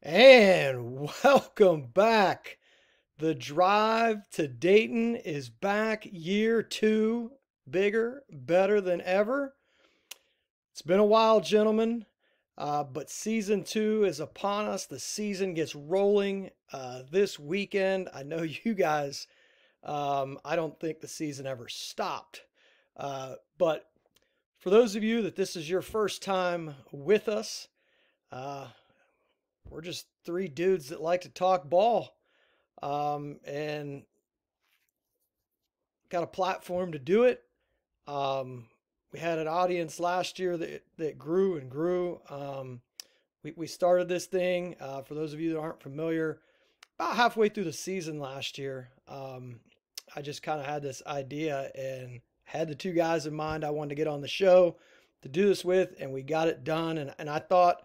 And welcome back. The drive to Dayton is back, year two, bigger, better than ever. It's been a while, gentlemen, but season two is upon us. The season gets rolling this weekend. I know you guys, I don't think the season ever stopped. But for those of you that this is your first time with us, uh, we're just three dudes that like to talk ball. And got a platform to do it. Um, we had an audience last year that grew and grew. We started this thing, for those of you that aren't familiar, about halfway through the season last year. I just kind of had this idea and had the two guys in mind I wanted to get on the show to do this with, and we got it done. And I thought,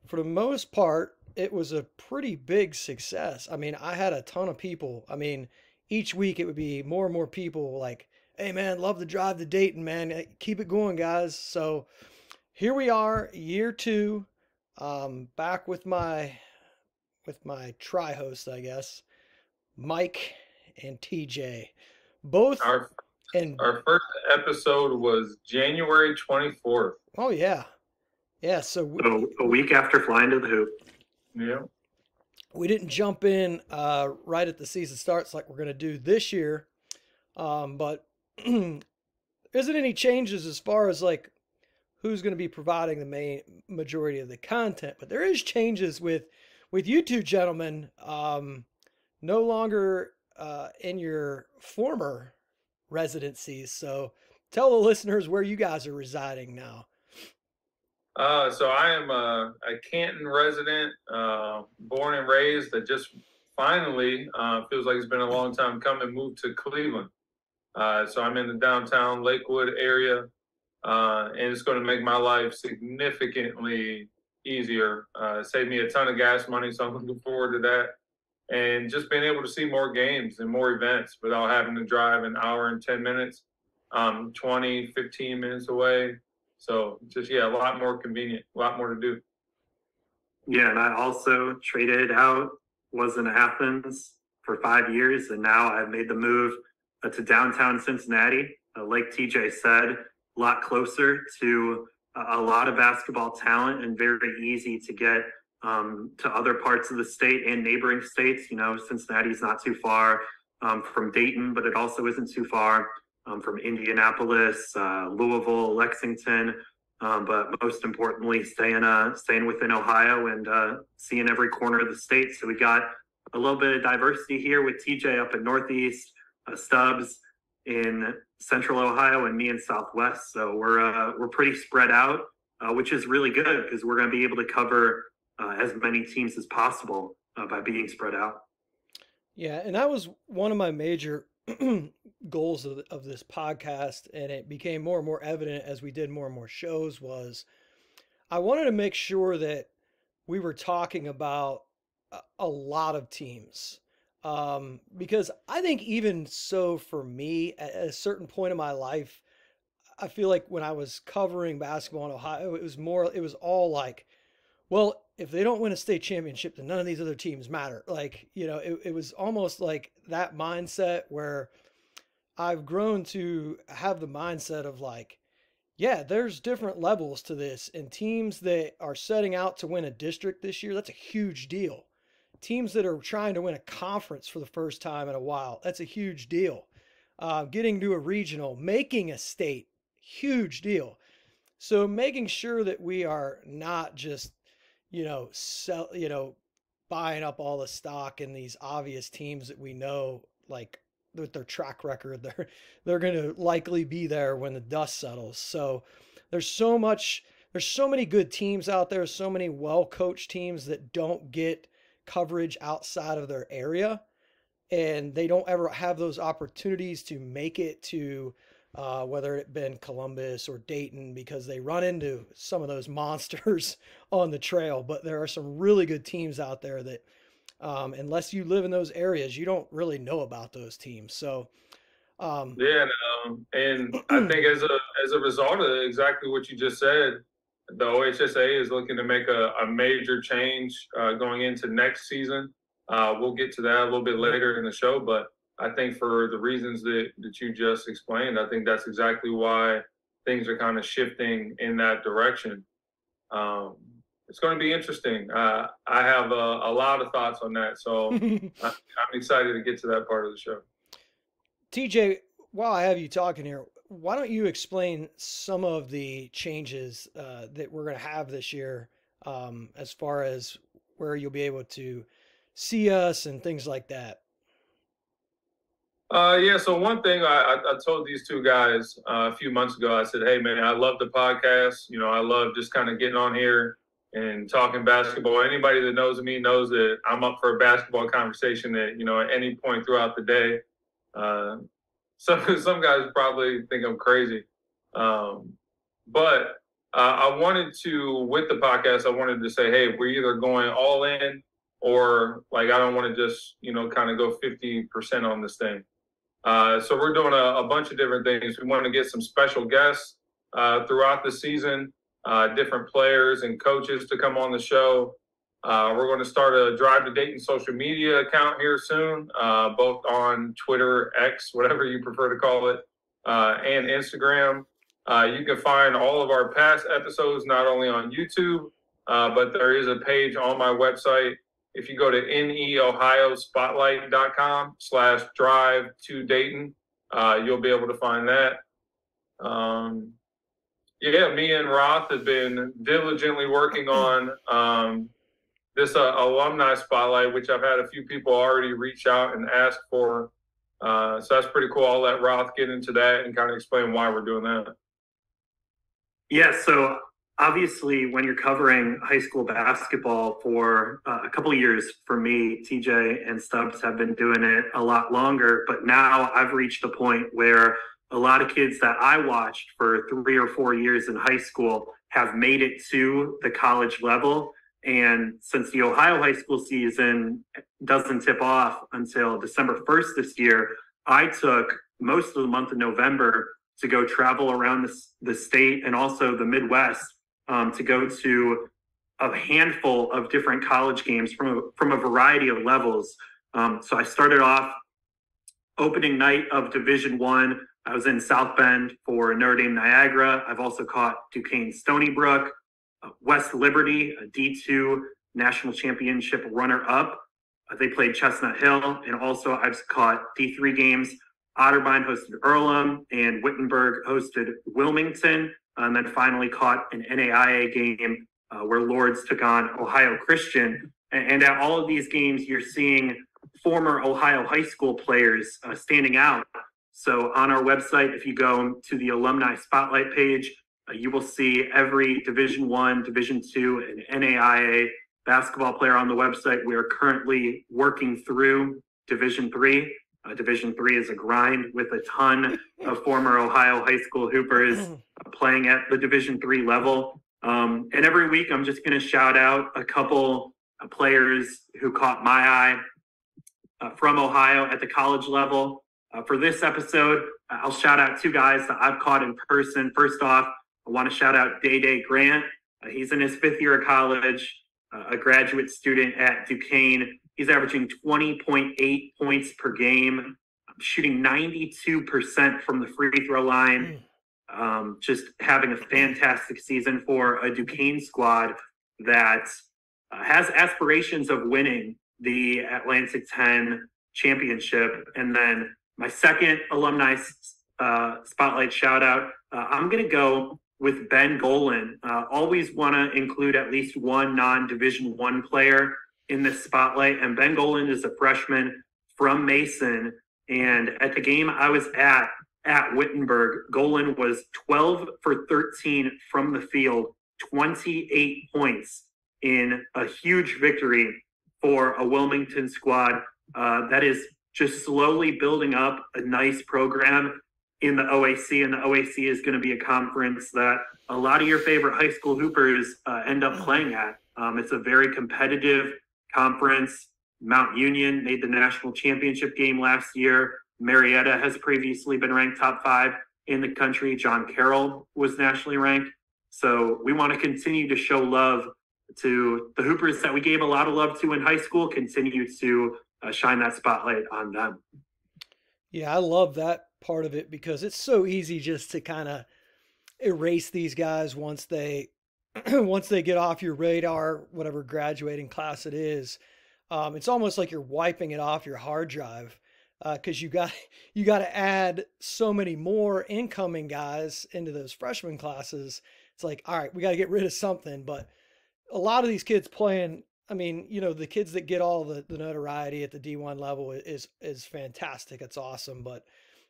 for the most part, it was a pretty big success. I mean, I had a ton of people. I mean, each week it would be more and more people like, hey man, love the drive to Dayton, man. Keep it going, guys. So here we are, year two, back with my tri-host, I guess, Mike and TJ. Both Our and our first episode was January 24th. oh yeah. Yeah, so So a week after flying to the hoop. Yeah. we didn't jump in right at the season starts like we're going to do this year. But isn't any changes as far as like who's going to be providing the main majority of the content? But there is changes with you two gentlemen. No longer in your former residencies. So tell the listeners where you guys are residing now. So I am a Canton resident, born and raised. That just finally feels like it's been a long time coming. Moved to Cleveland. So I'm in the downtown Lakewood area, and it's going to make my life significantly easier. Save me a ton of gas money, so I'm looking forward to that. And just being able to see more games and more events without having to drive an hour and 10 minutes, 20, 15 minutes away. So just, yeah, a lot more convenient, a lot more to do. Yeah, and I also traded out, was in Athens for 5 years, and now I've made the move to downtown Cincinnati. Like TJ said, a lot closer to a lot of basketball talent and very easy to get to other parts of the state and neighboring states. You know, Cincinnati is not too far from Dayton, but it also isn't too far from Indianapolis, Louisville, Lexington. But most importantly, staying within Ohio and seeing every corner of the state. So we got a little bit of diversity here with TJ up in Northeast, Stubbs in Central Ohio, and me in Southwest. So we're pretty spread out, which is really good because we're going to be able to cover as many teams as possible by being spread out. Yeah, and that was one of my major goals of this podcast, and it became more and more evident as we did more and more shows, was I wanted to make sure that we were talking about a lot of teams. Because I think even so for me, at a certain point in my life, I feel like when I was covering basketball in Ohio, it was all like, well, if they don't win a state championship, then none of these other teams matter. Like, it was almost like that mindset where I've grown to have the mindset of like, yeah, there's different levels to this, and teams that are setting out to win a district this year, that's a huge deal. Teams that are trying to win a conference for the first time in a while, that's a huge deal. Getting to a regional, making a state, huge deal. So making sure that we are not just, buying up all the stock in these obvious teams that we know, like with their track record, they're going to likely be there when the dust settles. So there's so much, there's so many good teams out there, so many well-coached teams that don't get coverage outside of their area, and they don't ever have those opportunities to make it to whether it been Columbus or Dayton, because they run into some of those monsters on the trail. But there are some really good teams out there that, unless you live in those areas, you don't really know about those teams. So, Yeah, and I think as a result of exactly what you just said, the OHSA is looking to make a major change going into next season. We'll get to that a little bit later in the show, but I think for the reasons that you just explained, I think that's exactly why things are kind of shifting in that direction. It's going to be interesting. I have a lot of thoughts on that, so I'm excited to get to that part of the show. TJ, while I have you talking here, why don't you explain some of the changes that we're going to have this year, as far as where you'll be able to see us and things like that? Yeah, so one thing I told these two guys a few months ago, I said, hey, man, I love the podcast. You know, I love just kind of getting on here and talking basketball. Anybody that knows me knows that I'm up for a basketball conversation at, at any point throughout the day. Some guys probably think I'm crazy. But I wanted to, with the podcast, I wanted to say, hey, we're either going all in or like, I don't want to just, kind of go 50% on this thing. So we're doing a bunch of different things. We want to get some special guests throughout the season, different players and coaches to come on the show. We're going to start a Drive to Dayton social media account here soon, both on Twitter, X, whatever you prefer to call it, and Instagram. You can find all of our past episodes not only on YouTube, but there is a page on my website. If you go to neohiospotlight.com/drive to Dayton, you'll be able to find that. Me and Roth have been diligently working on this alumni spotlight, which I've had a few people already reach out and ask for. So that's pretty cool. I'll let Roth get into that and kind of explain why we're doing that. Yeah, so obviously, when you're covering high school basketball for a couple of years, for me, TJ and Stubbs have been doing it a lot longer. But now I've reached a point where a lot of kids that I watched for 3 or 4 years in high school have made it to the college level. And since the Ohio high school season doesn't tip off until December 1st this year, I took most of the month of November to go travel around the state and also the Midwest, to go to a handful of different college games from a variety of levels. So I started off opening night of Division I. I was in South Bend for Notre Dame Niagara. I've also caught Duquesne Stony Brook, West Liberty, a D2 national championship runner-up. They played Chestnut Hill, and also I've caught D3 games. Otterbein hosted Earlham, and Wittenberg hosted Wilmington, and then finally caught an NAIA game where Lords took on Ohio Christian. And at all of these games, you're seeing former Ohio high school players standing out. So on our website, if you go to the Alumni Spotlight page, you will see every Division I, Division II, and NAIA basketball player on the website. We are currently working through Division III. Division III is a grind with a ton of former Ohio high school hoopers playing at the Division III level. And every week, I'm just going to shout out a couple players who caught my eye from Ohio at the college level. For this episode, I'll shout out 2 guys that I've caught in person. First off, I want to shout out Day Grant. He's in his 5th year of college, a graduate student at Duquesne. He's averaging 20.8 points per game, shooting 92% from the free throw line, just having a fantastic season for a Duquesne squad that has aspirations of winning the Atlantic 10 championship. And then my second alumni spotlight shout out, I'm going to go with Ben Golan. Always want to include at least one non-Division I player in this spotlight. And Ben Golan is a freshman from Mason. And at the game I was at Wittenberg, Golan was 12 for 13 from the field, 28 points in a huge victory for a Wilmington squad that is just slowly building up a nice program in the OAC. And the OAC is going to be a conference that a lot of your favorite high school hoopers end up playing at. It's a very competitive conference. Mount Union made the national championship game last year. Marietta has previously been ranked top 5 in the country. John Carroll was nationally ranked. So we want to continue to show love to the Hoopers that we gave a lot of love to in high school, continue to shine that spotlight on them. Yeah, I love that part of it because it's so easy just to kind of erase these guys once they once they get off your radar, whatever graduating class it is. It's almost like you're wiping it off your hard drive because you got to add so many more incoming guys into those freshman classes. It's like, all right, we got to get rid of something. But a lot of these kids playing, I mean, the kids that get all the notoriety at the D1 level is fantastic. It's awesome. But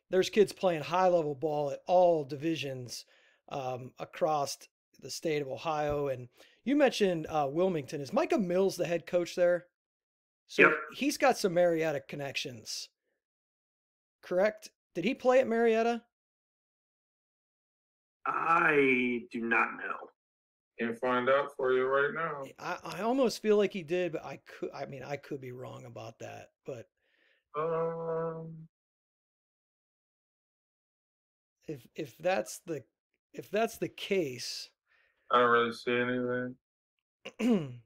there's kids playing high level ball at all divisions across the state of Ohio. And you mentioned Wilmington. Is Micah Mills the head coach there? So Yep. He's got some Marietta connections, correct? Did he play at Marietta? I do not know. Can find out for you right now. I almost feel like he did, but I could be wrong about that. But if that's the case, I don't really see anything.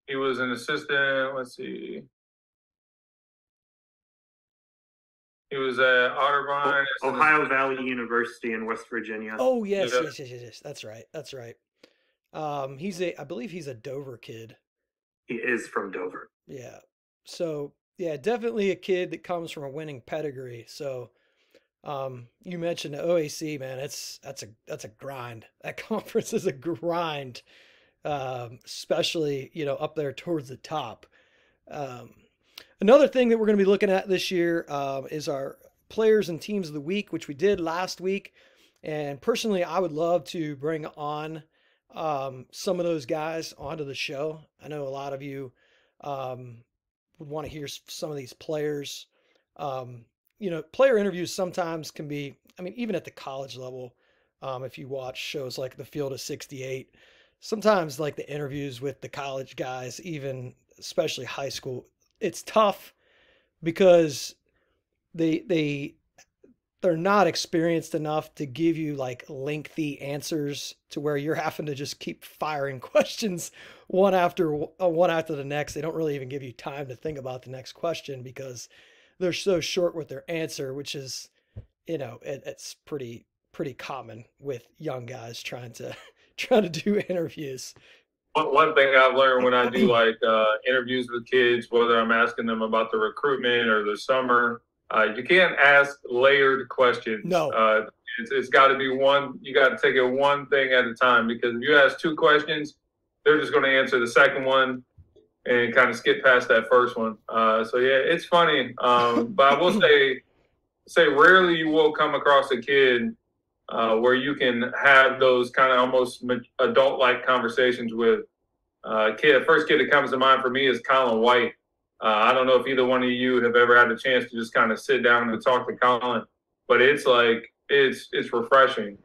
He was an assistant. Let's see. He was at Otterbein. Ohio Valley University in West Virginia. Oh yes. That's right. I believe he's a Dover kid. He is from Dover. Yeah. So yeah, definitely a kid that comes from a winning pedigree. So you mentioned the OAC, man. That's a grind. That conference is a grind. Especially, up there towards the top. Another thing that we're going to be looking at this year is our players and teams of the week, which we did last week. And personally, I would love to bring on some of those guys onto the show. I know a lot of you would want to hear some of these players. Player interviews sometimes can be, even at the college level, if you watch shows like The Field of 68, sometimes like the interviews with the college guys, even especially high school, it's tough because they're not experienced enough to give you like lengthy answers to where you're having to just keep firing questions one after the next. They don't really even give you time to think about the next question because they're so short with their answer, which is, it's pretty common with young guys trying to do interviews. One thing I've learned when I do like interviews with kids, whether I'm asking them about the recruitment or the summer, you can't ask layered questions. No. It's got to be one. You got to take it one thing at a time, because if you ask two questions, they're just going to answer the second one and kind of skip past that first one. So yeah, it's funny. But I will say rarely you will come across a kid where you can have those kind of almost adult-like conversations with kid. The first kid that comes to mind for me is Colin White. I don't know if either one of you have ever had the chance to just kind of sit down and talk to Colin, but it's refreshing.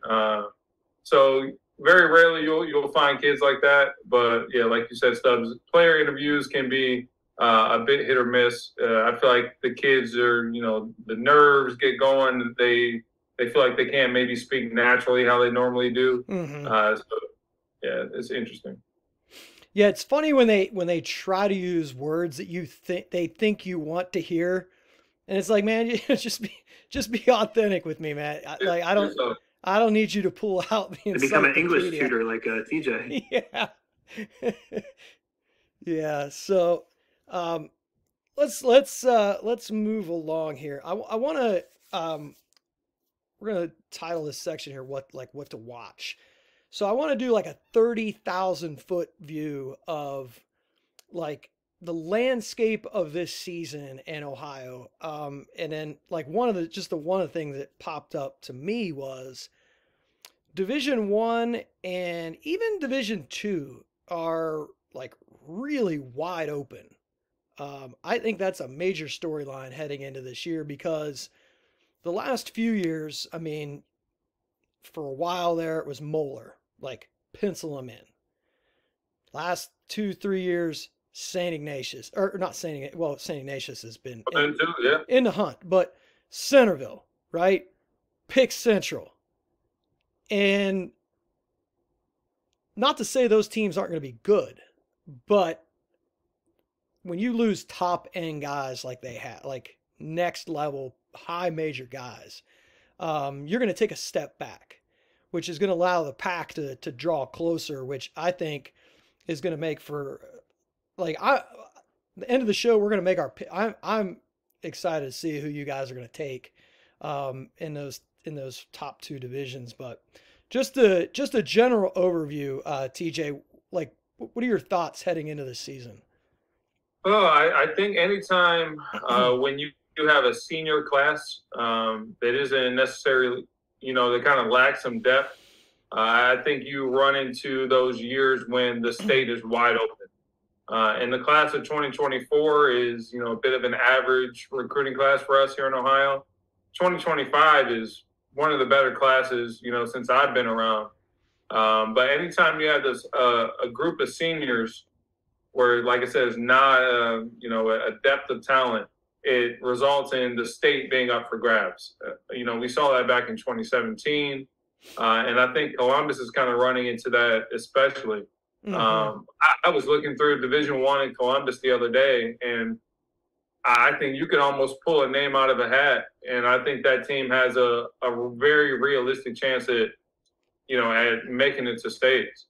So very rarely you'll find kids like that. But yeah, like you said, Stubbs, player interviews can be a bit hit or miss. I feel like the kids are, the nerves get going. They feel like they can't maybe speak naturally how they normally do. Mm-hmm. So yeah, it's interesting. Yeah, it's funny when they try to use words that they think you want to hear, and it's like, man, just be authentic with me, man. I don't need you to pull out the. To become an English tutor like TJ. Yeah. Yeah. So, let's move along here. I want to we're going to title this section here what to watch. So I want to do like a 30,000 foot view of like the landscape of this season in Ohio. And then like one of the things that popped up to me was Division 1 and even Division 2 are like really wide open. I think that's a major storyline heading into this year because the last few years, for a while there, it was Moeller, like pencil them in. Last 2-3 years, St. Ignatius, or not St. Ignatius, well, St. Ignatius has been in the hunt, but Centerville, right? Pick Central. And not to say those teams aren't going to be good, but when you lose top end guys like they have, like next level high major guys, you're going to take a step back, which is going to allow the pack to draw closer, which I think is going to make for the end of the show. We're going to make our. I'm excited to see who you guys are going to take in those top two divisions, but just a general overview, TJ. Like, what are your thoughts heading into the season? Well, I think anytime when you have a senior class that isn't necessarily, they kind of lack some depth, I think you run into those years when the state is wide open. And the class of 2024 is, a bit of an average recruiting class for us here in Ohio. 2025 is one of the better classes, since I've been around. But anytime you have this a group of seniors where, like I said, is not a depth of talent, it results in the state being up for grabs. We saw that back in 2017, and I think Columbus is kind of running into that, especially. Mm-hmm. I was looking through Division I in Columbus the other day, and I think you could almost pull a name out of a hat, and I think that team has a very realistic chance at making it to states.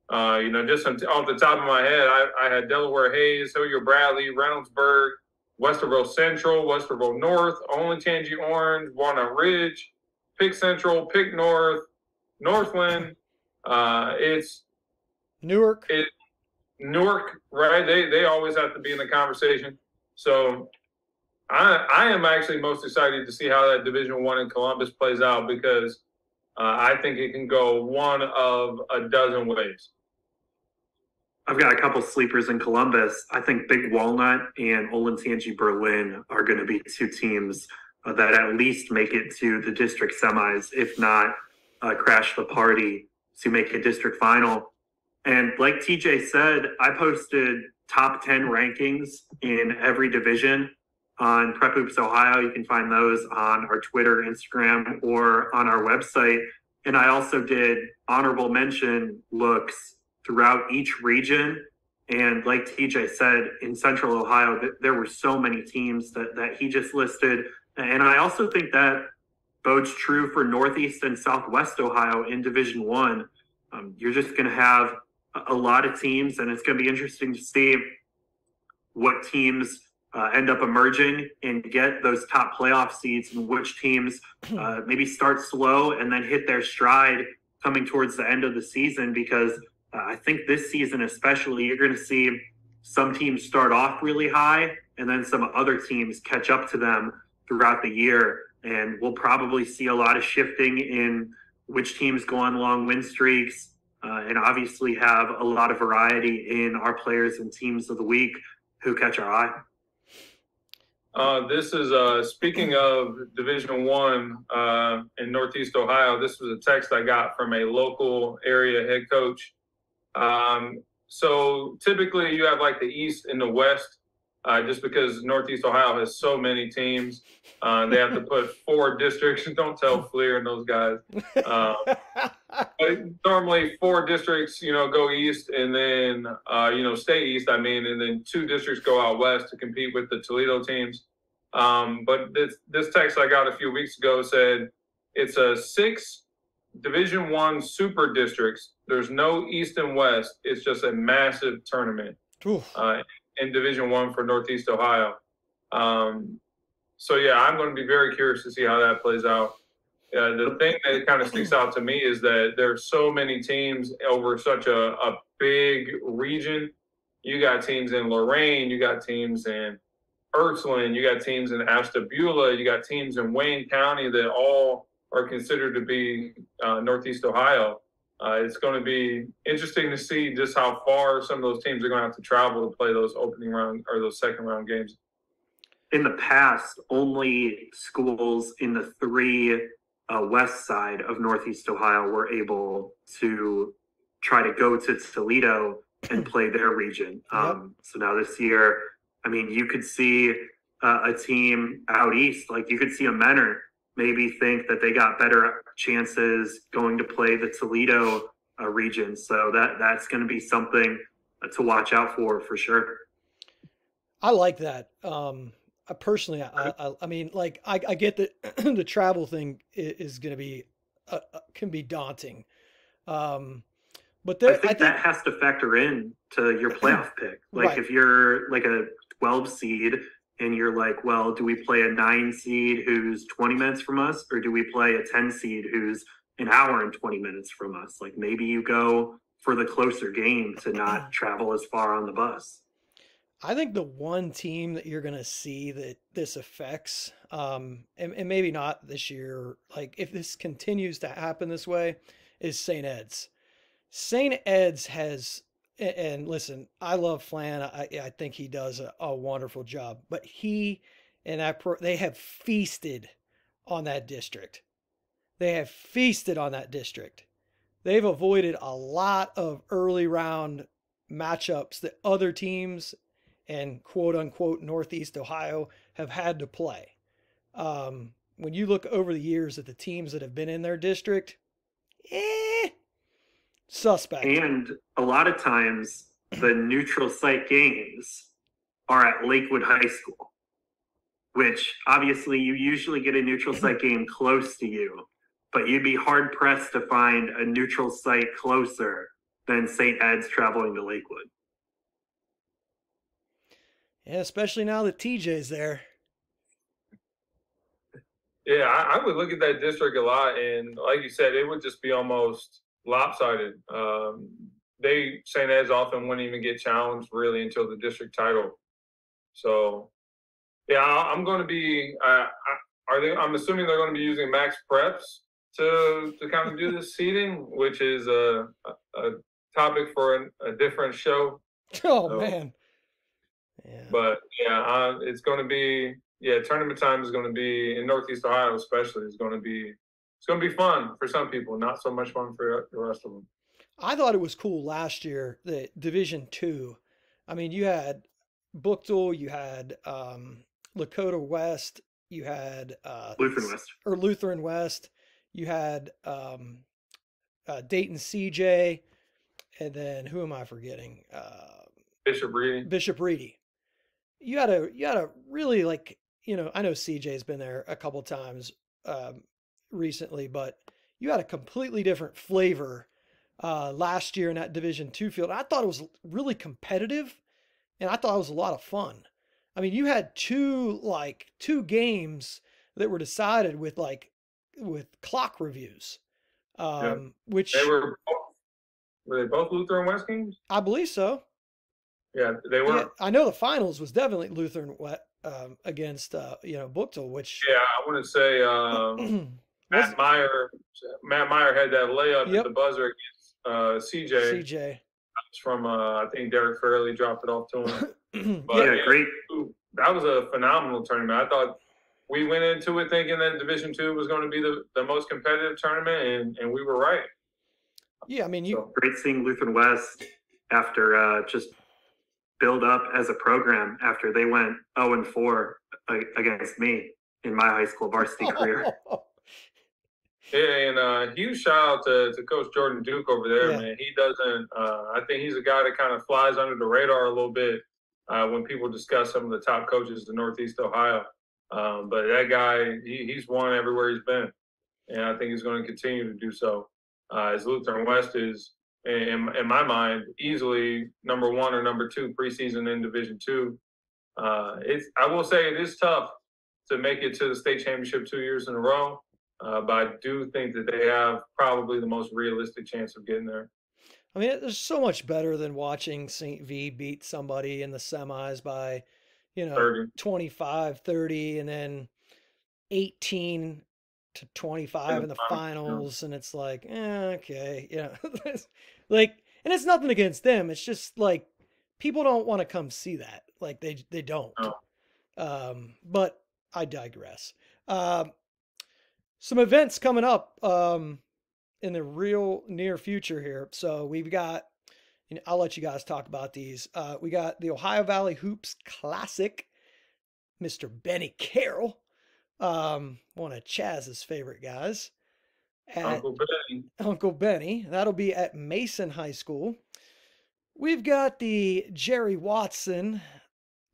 Just off the top of my head, I had Delaware Hayes, Hilliard Bradley, Reynoldsburg, Westerville Central, Westerville North, Olentangy Orange, Walnut Ridge, Pick Central, Pick North, Northland. It's Newark. Newark, right? They always have to be in the conversation. So I am actually most excited to see how that Division I in Columbus plays out, because I think it can go one of a dozen ways. I've got a couple sleepers in Columbus. I think Big Walnut and Olentangy Berlin are going to be two teams that at least make it to the district semis, if not crash the party to make a district final. And like TJ said, I posted top 10 rankings in every division on Prep Hoops Ohio. You can find those on our Twitter, Instagram, or on our website. And I also did honorable mention looks throughout each region. And like TJ said, in Central Ohio, there were so many teams that he just listed. And I also think that bodes true for Northeast and Southwest Ohio in Division I. You're just going to have a lot of teams, and it's going to be interesting to see what teams end up emerging and get those top playoff seeds, and which teams maybe start slow and then hit their stride coming towards the end of the season. Because I think this season especially, you're going to see some teams start off really high and then some other teams catch up to them throughout the year. And we'll probably see a lot of shifting in which teams go on long win streaks, and obviously have a lot of variety in our players and teams of the week who catch our eye. This is speaking of Division I in Northeast Ohio. This was a text I got from a local area head coach. So typically you have like the East and the West, just because Northeast Ohio has so many teams. They have to put 4 districts. Don't tell Fleer and those guys. But normally 4 districts, go east, and then, stay east, and then 2 districts go out west to compete with the Toledo teams. But this text I got a few weeks ago said it's a 6 Division I super districts. There's no East and West. It's just a massive tournament in Division I for Northeast Ohio. So, yeah, I'm going to be very curious to see how that plays out. The thing that kind of sticks out to me is that there's so many teams over such a big region. You got teams in Lorain, you got teams in Ursuline, you got teams in Ashtabula, you got teams in Wayne County that all are considered to be Northeast Ohio. It's going to be interesting to see just how far some of those teams are going to have to travel to play those opening round or those second round games. In the past, only schools in the 3 west side of Northeast Ohio were able to try to go to Toledo and play their region. So now this year, you could see a team out east, like you could see a Menor maybe think that they got better chances going to play the Toledo region. So that's going to be something to watch out for sure. I like that. Personally, I mean, like, I get that the travel thing is going to be can be daunting. Um, but I there, I think think that has to factor in to your playoff pick. Like right. if you're like a 12 seed and you're like, well, do we play a 9 seed who's 20 minutes from us, or do we play a 10 seed who's an hour and 20 minutes from us? Like maybe you go for the closer game to not travel as far on the bus. I think the one team that you're going to see that this affects, and maybe not this year, like if this continues to happen this way, is St. Ed's. St. Ed's has, and listen, I love Flan. I think he does a wonderful job, but he and they have feasted on that district. They have feasted on that district. They've avoided a lot of early round matchups that other teams and quote unquote Northeast Ohio have had to play. When you look over the years at the teams that have been in their district, suspect. And a lot of times the neutral site games are at Lakewood High School, which obviously you usually get a neutral site game close to you, but you'd be hard pressed to find a neutral site closer than St. Ed's traveling to Lakewood. Yeah, especially now that TJ's there. Yeah, I would look at that district a lot, and like you said, it would just be almost lopsided. St. Ed's often wouldn't even get challenged really until the district title. So, yeah, I'm going to be. I'm assuming they're going to be using max preps to kind of do this seeding, which is a topic for a different show. Oh so, man. Yeah. But yeah, it's going to be. Yeah, tournament time is going to be in Northeast Ohio, especially. It's going to be fun for some people, not so much fun for the rest of them. I thought it was cool last year that Division II. I mean, you had Bookdale, you had Lakota West, you had Lutheran West, you had Dayton CJ, and then who am I forgetting? Bishop Reedy. You had a really like. You know, I know CJ's been there a couple times recently, but you had a completely different flavor last year in that Division II field. I thought it was really competitive, and I thought it was a lot of fun. I mean, you had two games that were decided with clock reviews, which were they both Lutheran West games? I believe so. Yeah, they were. Yeah, I know the finals was definitely Lutheran against Bookdale, which I want to say Matt Meyer had that layup at the buzzer against CJ. That's from I think Derek Fairley dropped it off to him. But, great. That was a phenomenal tournament. I thought we went into it thinking that Division II was going to be the most competitive tournament, and we were right. Yeah, I mean, great seeing Lutheran West after just build up as a program after they went 0-4 against me in my high school varsity career. Yeah, and huge shout out to Coach Jordan Duke over there, man. He doesn't. I think he's a guy that kind of flies under the radar a little bit when people discuss some of the top coaches in Northeast Ohio. But that guy, he's won everywhere he's been, and I think he's going to continue to do so. As Lutheran West is, in my mind, easily number 1 or number 2 preseason in Division II. I will say it is tough to make it to the state championship 2 years in a row, but I do think that they have probably the most realistic chance of getting there. I mean, it's so much better than watching St. V beat somebody in the semis by, 25, 30, and then 18 to 25 in the finals, and it's like, okay, and it's nothing against them. It's just like people don't want to come see that. Like they don't. Oh. But I digress. Some events coming up in the real near future here. So we've got, I'll let you guys talk about these. We got the Ohio Valley Hoops Classic, Mr. Benny Carroll, one of Chaz's favorite guys. at Uncle Benny. Uncle Benny. That'll be at Mason High School. We've got the Jerry Watson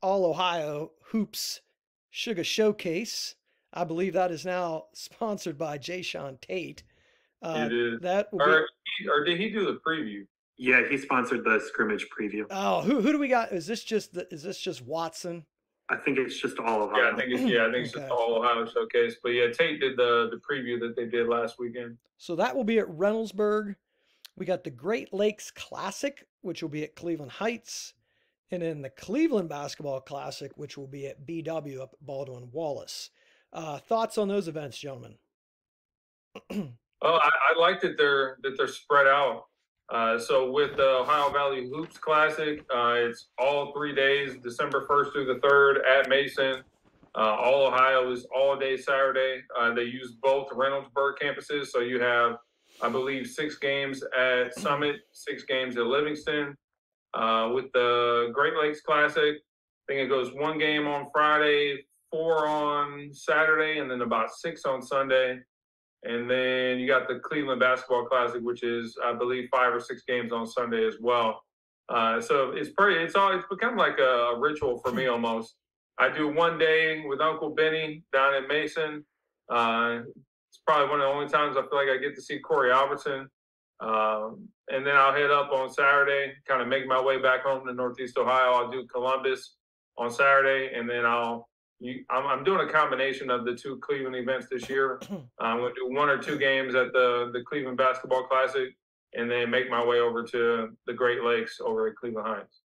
All Ohio Hoops Sugar Showcase. I believe that is now sponsored by Jay Sean Tate. It is. That will Or did he do the preview? Yeah, he sponsored the scrimmage preview. Oh, who do we got? Is this just Watson? I think it's just all Ohio. Yeah, I think it's just All Ohio Showcase. But yeah, Tate did the preview that they did last weekend. So that will be at Reynoldsburg. We got the Great Lakes Classic, which will be at Cleveland Heights, and then the Cleveland Basketball Classic, which will be at BW up at Baldwin Wallace. Thoughts on those events, gentlemen? I like that they're spread out. So with the Ohio Valley Hoops Classic, it's all 3 days, December 1st through the 3rd at Mason. All Ohio is all day Saturday. They use both Reynoldsburg campuses. So you have, I believe, 6 games at Summit, 6 games at Livingston. With the Great Lakes Classic, I think it goes 1 game on Friday, 4 on Saturday, and then about 6 on Sunday. And then you got the Cleveland Basketball Classic, which is, I believe, 5 or 6 games on Sunday as well. So it's become like a ritual for me almost. I do 1 day with Uncle Benny down in Mason. It's probably one of the only times I feel like I get to see Corey Albertson. And then I'll head up on Saturday, kind of make my way back home to Northeast Ohio. I'll do Columbus on Saturday, and then I'm doing a combination of the 2 Cleveland events this year. I'm going to do 1 or 2 games at the Cleveland Basketball Classic, and then make my way over to the Great Lakes over at Cleveland Heights.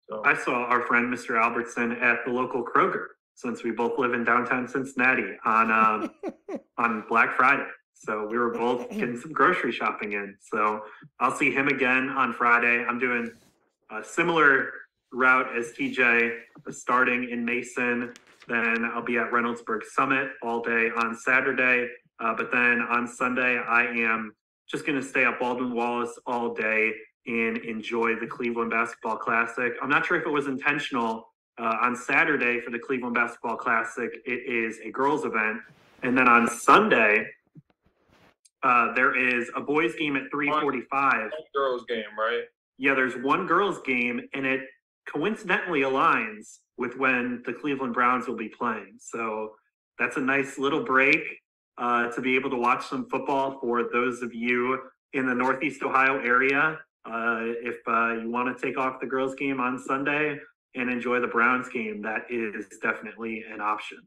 So I saw our friend Mr. Albertson at the local Kroger, since we both live in downtown Cincinnati, on Black Friday. So we were both getting some grocery shopping in. So I'll see him again on Friday. I'm doing a similar route as TJ, starting in Mason. Then I'll be at Reynoldsburg Summit all day on Saturday. But then on Sunday, I am just going to stay at Baldwin Wallace all day and enjoy the Cleveland Basketball Classic. I'm not sure if it was intentional. On Saturday for the Cleveland Basketball Classic, it is a girls event. And then on Sunday, there is a boys game at 3:45. Girls game, right? Yeah, there's 1 girls game, and it coincidentally aligns with when the Cleveland Browns will be playing. So that's a nice little break to be able to watch some football for those of you in the Northeast Ohio area. If you want to take off the girls game on Sunday and enjoy the Browns game, that is definitely an option.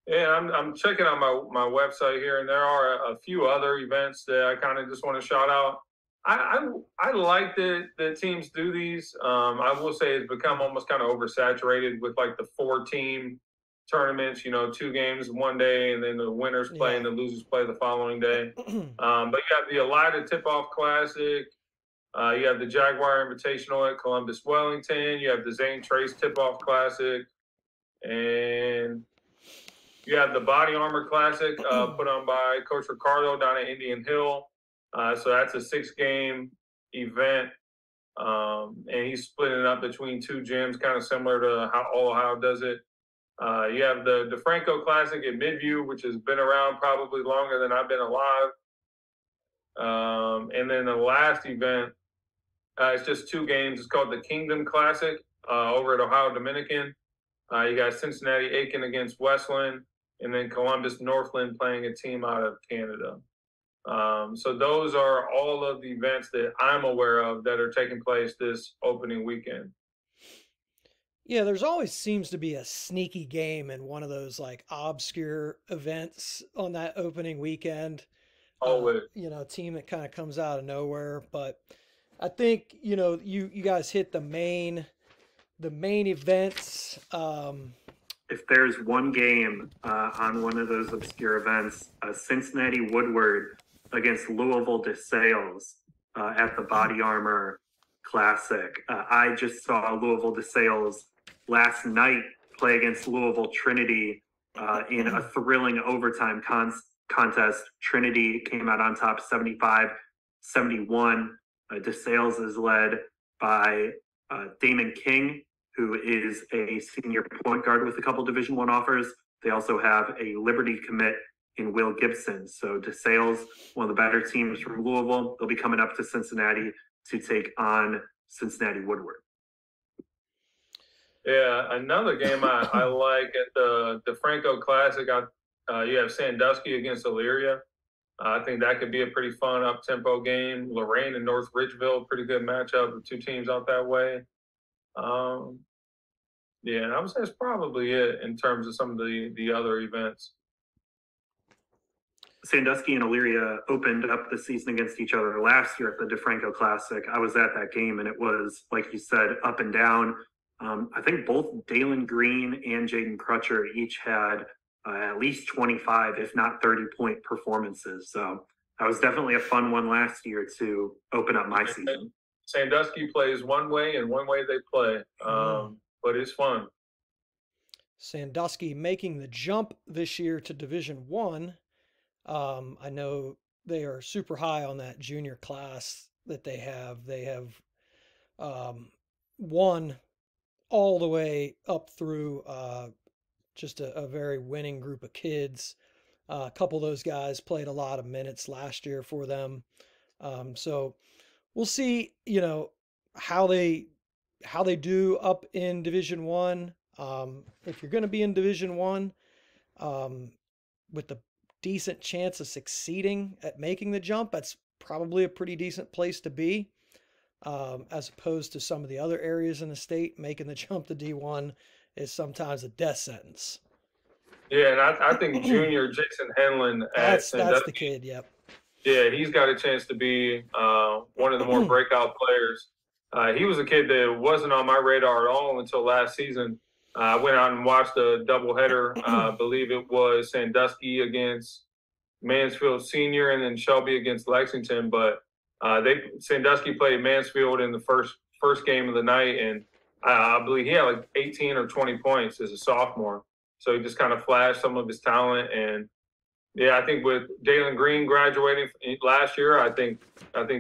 Yeah, I'm checking on my website here, and there are a few other events that I kind of just want to shout out. I like that teams do these. I will say it's become almost kind of oversaturated with like the 4-team tournaments. 2 games 1 day, and then the winners play and the losers play the following day. But you have the Elida Tip-Off Classic. You have the Jaguar Invitational at Columbus Wellington. You have the Zane Trace Tip-Off Classic, and you have the Body Armor Classic put on by Coach Ricardo down at Indian Hill. So that's a 6-game event, and he's splitting it up between 2 gyms, kind of similar to how All Ohio does it. You have the DeFranco Classic at Midview, which has been around probably longer than I've been alive. And then the last event, it's just 2 games. It's called the Kingdom Classic over at Ohio Dominican. You got Cincinnati Aiken against Westland, and then Columbus Northland playing a team out of Canada. So those are all of the events that I'm aware of that are taking place this opening weekend. Yeah, there's always seems to be a sneaky game in one of those like obscure events on that opening weekend. Always. A team that kind of comes out of nowhere. But I think, you guys hit the main events. If there's one game on one of those obscure events, Cincinnati Woodward against Louisville DeSales at the Body Armor Classic. I just saw Louisville DeSales last night play against Louisville Trinity in a thrilling overtime contest. Trinity came out on top 75-71. DeSales is led by Damon King, who is a senior point guard with a couple Division I offers. They also have a Liberty commit in Will Gibson. So DeSales, one of the better teams from Louisville, they'll be coming up to Cincinnati to take on Cincinnati Woodward. Yeah, another game I like at the DeFranco Classic. You have Sandusky against Elyria. I think that could be a pretty fun up-tempo game. Lorraine and North Ridgeville, pretty good matchup. The two teams out that way. Yeah, and I would say that's probably it in terms of some of the other events. Sandusky and Elyria opened up the season against each other last year at the DeFranco Classic. I was at that game, and it was, like you said, up and down. I think both Dalen Green and Jaden Crutcher each had at least 25, if not 30-point performances. So that was definitely a fun one last year to open up my season. Sandusky plays one way and one way they play, but it's fun. Sandusky making the jump this year to Division I. I know they are super high on that junior class that they have. They have won all the way up through just a very winning group of kids. A couple of those guys played a lot of minutes last year for them. So we'll see, how they do up in Division I. If you're going to be in Division I, with the decent chance of succeeding at making the jump, that's probably a pretty decent place to be, as opposed to some of the other areas in the state. Making the jump to D1 is sometimes a death sentence. Yeah, and I think junior Jason Henlin that's the kid. Yep. Yeah, he's got a chance to be one of the more breakout players. He was a kid that wasn't on my radar at all until last season. I went out and watched a doubleheader. I believe it was Sandusky against Mansfield Senior and then Shelby against Lexington. But Sandusky played Mansfield in the first game of the night, and I believe he had like 18 or 20 points as a sophomore. So he just kind of flashed some of his talent. And yeah, I think with Dalen Green graduating last year, I think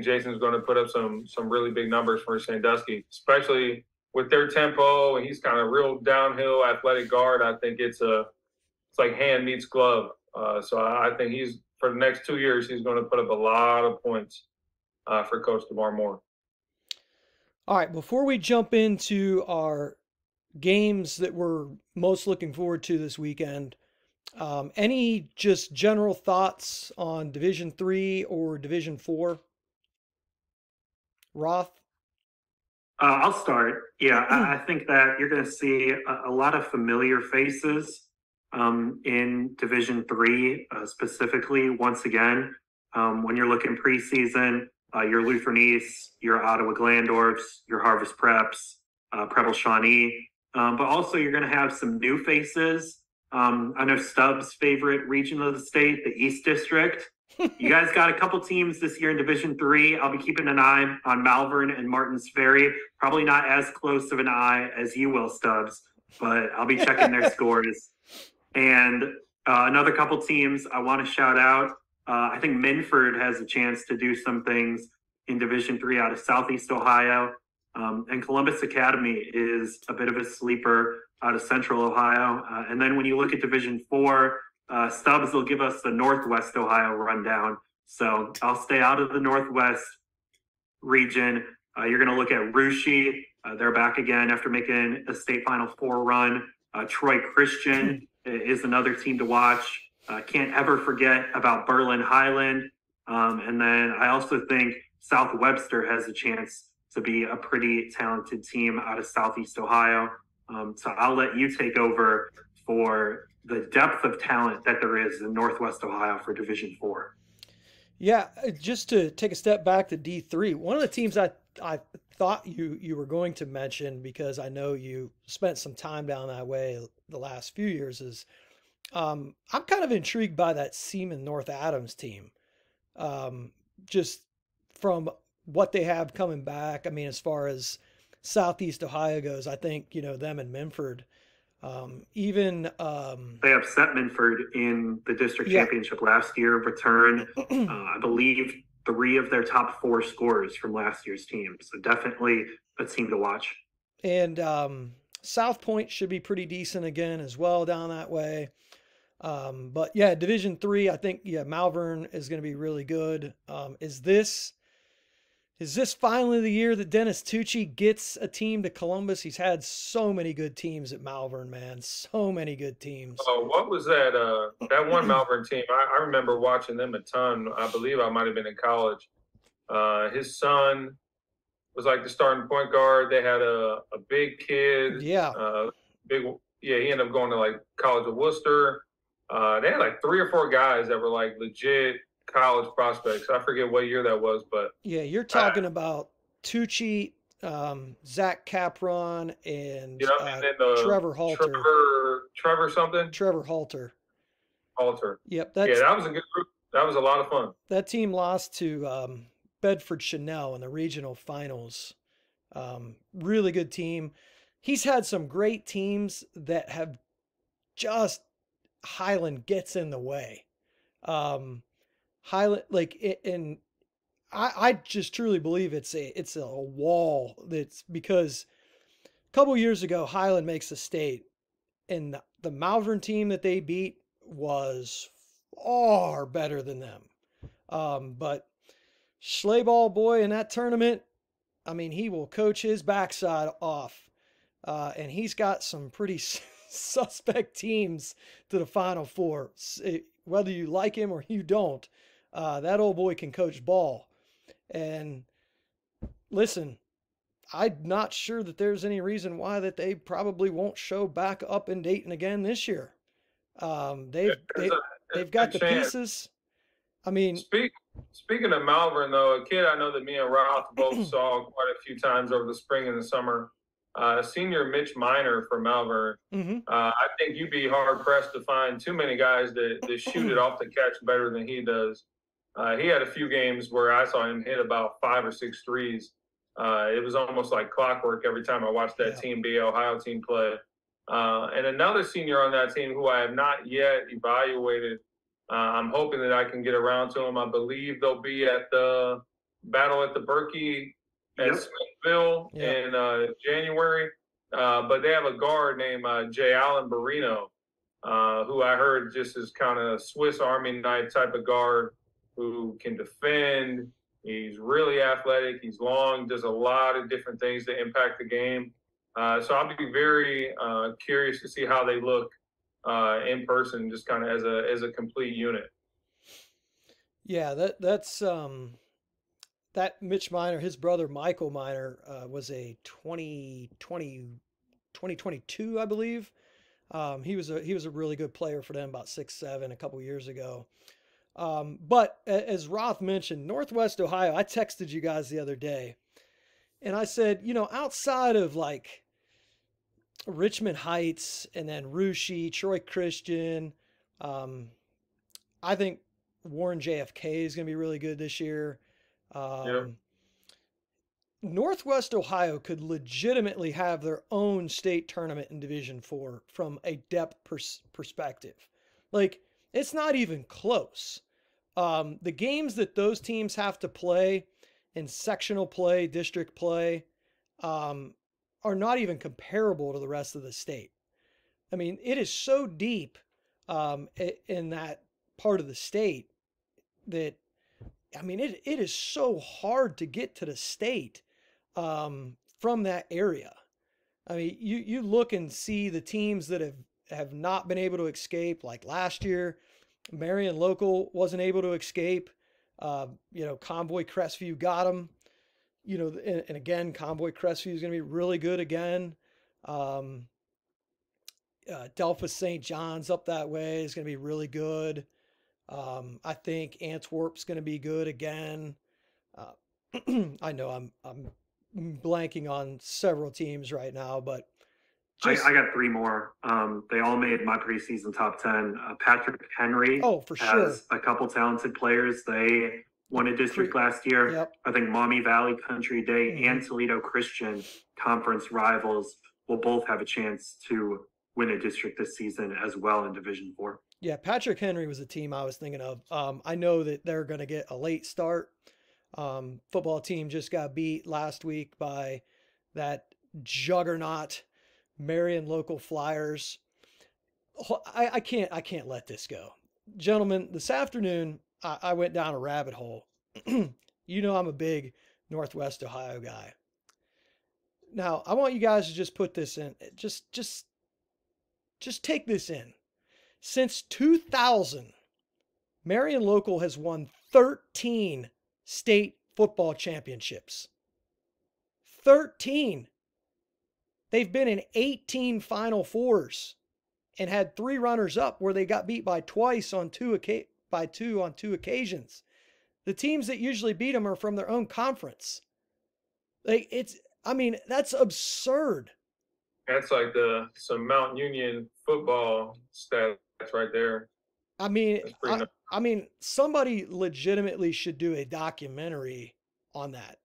Jason's going to put up some really big numbers for Sandusky, especially with their tempo, and he's kind of real downhill athletic guard. I think it's like hand meets glove. So I think for the next 2 years, he's going to put up a lot of points for Coach DeMar Moore. All right, before we jump into our games that we're most looking forward to this weekend, any just general thoughts on Division III or Division IV? Roth? I'll start. Yeah, I think that you're going to see a lot of familiar faces in Division III, specifically. Once again, when you're looking preseason, your Lutheran East, your Ottawa Glandorfs, your Harvest Preps, Preble Shawnee, but also you're going to have some new faces. I know Stubbs' favorite region of the state, the East District. You guys got a couple teams this year in Division III. I'll be keeping an eye on Malvern and Martins Ferry. Probably not as close of an eye as you will, Stubbs, but I'll be checking their scores. And another couple teams I want to shout out. I think Minford has a chance to do some things in Division III out of Southeast Ohio. And Columbus Academy is a bit of a sleeper out of Central Ohio. And then when you look at Division IV, Stubbs will give us the Northwest Ohio rundown. So I'll stay out of the Northwest region. You're going to look at Russia. They're back again after making a state Final Four run. Troy Christian is another team to watch. Can't ever forget about Berlin Highland. And then I also think South Webster has a chance to be a pretty talented team out of Southeast Ohio. So I'll let you take over for the depth of talent that there is in Northwest Ohio for Division IV. Yeah, just to take a step back to D3, one of the teams I thought you were going to mention, because I know you spent some time down that way the last few years, is I'm kind of intrigued by that Seaman North Adams team. Just from what they have coming back. I mean, as far as Southeast Ohio goes, I think, them and Minford, they upset Minford in the district championship last year, return, I believe, 3 of their top 4 scorers from last year's team. So definitely a team to watch. And South Point should be pretty decent again as well down that way. But yeah, Division III, I think, yeah, Malvern is going to be really good. Is this finally the year that Dennis Tucci gets a team to Columbus? He's had so many good teams at Malvern, man. So many good teams. Oh, what was that? That one Malvern team. I remember watching them a ton. I believe I might have been in college. His son was like the starting point guard. They had a big kid. Yeah. He ended up going to like College of Worcester. They had like 3 or 4 guys that were like legit college prospects. I forget what year that was, but yeah, you're talking about Tucci, Zach Capron, and, and then Trevor Halter. Trevor something. Trevor Halter. Yep. That was a good group. That was a lot of fun. That team lost to Bedford Chanel in the regional finals. Really good team. He's had some great teams that have just Highland gets in the way. Highland, and I just truly believe it's a wall. That's because a couple years ago Highland makes the state, and the Malvern team that they beat was far better than them. But Schleyball boy in that tournament, I mean, he will coach his backside off. And he's got some pretty suspect teams to the Final Four. Whether you like him or you don't, that old boy can coach ball. And listen, I'm not sure that there's any reason why that they probably won't show back up in Dayton again this year. They've got the pieces. I mean, speaking of Malvern, though, a kid I know that me and Ralph both saw quite a few times over the spring and the summer, senior Mitch Miner for Malvern. Mm-hmm. I think you'd be hard pressed to find too many guys that shoot it off the catch better than he does. He had a few games where I saw him hit about 5 or 6 threes. It was almost like clockwork every time I watched that team, the Ohio team, play. And another senior on that team who I have not yet evaluated. I'm hoping that I can get around to him. I believe they'll be at the Battle at the Berkey at Smithville in January. But they have a guard named J. Allen Barino, who I heard just is kind of Swiss Army knife type of guard who can defend. He's really athletic. He's long, does a lot of different things to impact the game. So I'll be very curious to see how they look in person, just kind of as a complete unit. Yeah, that's that Mitch Miner, his brother Michael Miner, was a 2022, I believe. He was a really good player for them, about 6'7", a couple years ago. But as Roth mentioned, Northwest Ohio, I texted you guys the other day, and I said, outside of like Richmond Heights and then Russia, Troy Christian, I think Warren JFK is going to be really good this year. Northwest Ohio could legitimately have their own state tournament in Division IV from a depth perspective. Like, it's not even close. The games that those teams have to play in sectional play, district play, are not even comparable to the rest of the state. I mean, it is so deep in that part of the state that, I mean, it is so hard to get to the state from that area. I mean, you look and see the teams that have not been able to escape. Like last year, Marion Local wasn't able to escape. Convoy Crestview got them. And again, Convoy Crestview is going to be really good again. Delphus St. John's up that way is going to be really good. I think Antwerp's going to be good again. I know I'm blanking on several teams right now, but I got 3 more. They all made my preseason top 10. Patrick Henry for sure. Has a couple talented players. They won a district last year. Yep. I think Maumee Valley Country Day and Toledo Christian conference rivals will both have a chance to win a district this season as well in Division IV. Yeah, Patrick Henry was the team I was thinking of. I know that they're going to get a late start. Football team just got beat last week by that juggernaut Marion Local Flyers. I can't let this go. Gentlemen, this afternoon, I went down a rabbit hole. You know, I'm a big Northwest Ohio guy. Now, I want you guys to just put this in. Just take this in. Since 2000, Marion Local has won 13 state football championships. 13. They've been in 18 Final Fours and had 3 runners up where they got beat by twice on two occasions. The teams that usually beat them are from their own conference. That's absurd. That's like some Mount Union football stats right there. I mean, somebody legitimately should do a documentary on that.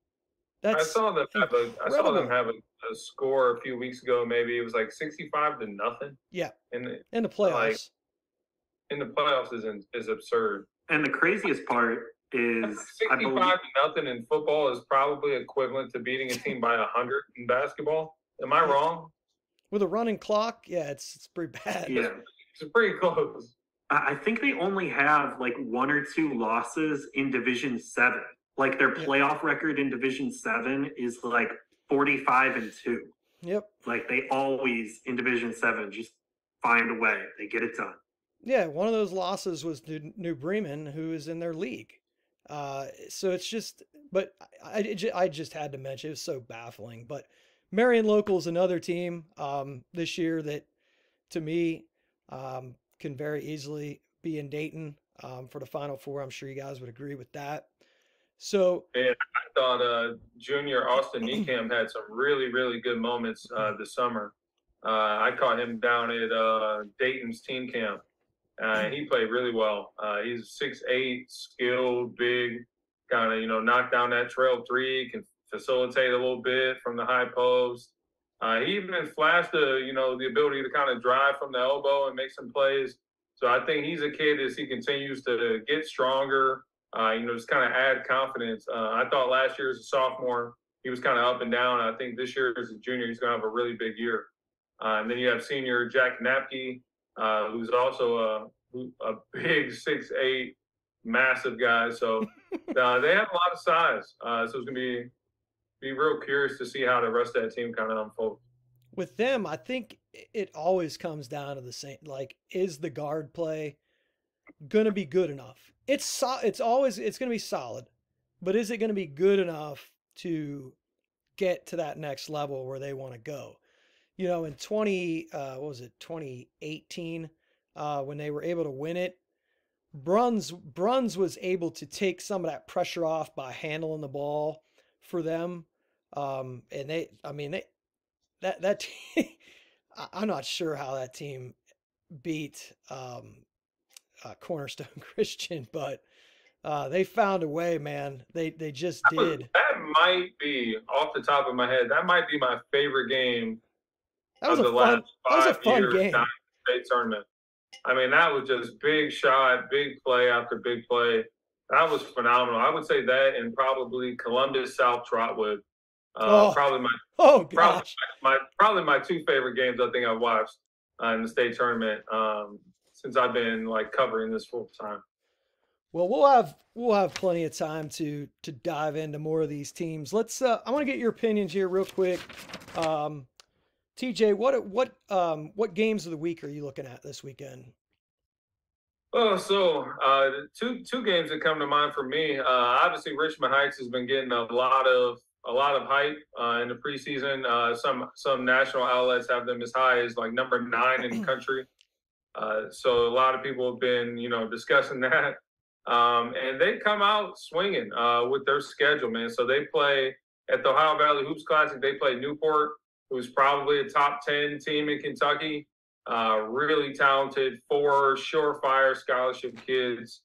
I saw them have a score a few weeks ago. Maybe it was like 65-0. Yeah, in the playoffs. Like, in the playoffs is absurd. And the craziest part is 65-0 in football is probably equivalent to beating a team by 100 in basketball. Am I wrong? With a running clock, yeah, it's pretty bad. Yeah, it's pretty close. I think they only have like 1 or 2 losses in Division 7. Like their playoff record in Division 7 is like 45-2. Yep. Like they always in Division 7 just find a way. They get it done. Yeah, one of those losses was New Bremen, who is in their league. So it's just, but I just had to mention, it was so baffling. But Marion Local is another team this year that, to me, can very easily be in Dayton for the Final Four. I'm sure you guys would agree with that. So yeah, I thought junior Austin Niekamp had some really, really good moments this summer. I caught him down at Dayton's team camp. He played really well. He's 6'8", skilled, big, kind of, knock down that trail 3, can facilitate a little bit from the high post. He even flashed the ability to kind of drive from the elbow and make some plays. So I think he's a kid as he continues to get stronger, just kind of add confidence. I thought last year as a sophomore, he was kind of up and down. I think this year as a junior, he's going to have a really big year. And then you have senior Jack Napke, who's also a big 6'8", massive guy. So they have a lot of size. So it's going to be real curious to see how the rest of that team kind of unfolds. With them, I think it always comes down to the same, like, is the guard play going to be good enough? It's going to be solid, but is it going to be good enough to get to that next level where they want to go? In 2018, when they were able to win it, Bruns was able to take some of that pressure off by handling the ball for them. And that team, I'm not sure how that team beat Cornerstone Christian, but they found a way, man. They just did. That might be, off the top of my head, that might be my favorite game. That was a fun game. State tournament. I mean, that was just big shot, big play after big play. That was phenomenal. I would say that, and probably Columbus South Trotwood. Probably my 2 favorite games I think I've watched in the state tournament since I've been covering this full time. Well, we'll have plenty of time to dive into more of these teams. Let's. I want to get your opinions here real quick. TJ, what games of the week are you looking at this weekend? So two games that come to mind for me. Obviously, Richmond Heights has been getting a lot of hype in the preseason. Some national outlets have them as high as number 9 in the country. So a lot of people have been discussing that, and they come out swinging with their schedule, man. So they play at the Ohio Valley Hoops Classic. They play Newport, who's probably a top 10 team in Kentucky. Really talented, 4 surefire scholarship kids.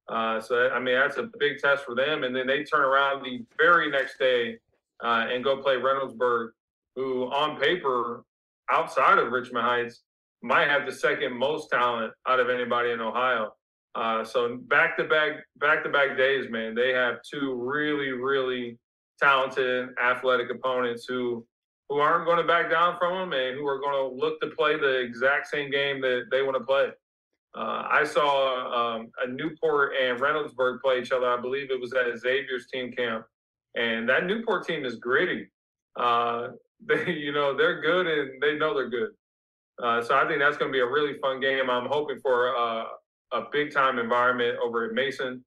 So that's a big test for them. And then they turn around the very next day and go play Reynoldsburg, who on paper, outside of Richmond Heights, might have the second most talent out of anybody in Ohio. So back-to-back days, man. They have 2 really, really talented, athletic opponents who who aren't going to back down from them and who are going to look to play the exact same game that they want to play. I saw a Newport and Reynoldsburg play each other. I believe it was at Xavier's team camp, and that Newport team is gritty. They're good and they know they're good. So I think that's going to be a really fun game. I'm hoping for a big time environment over at Mason.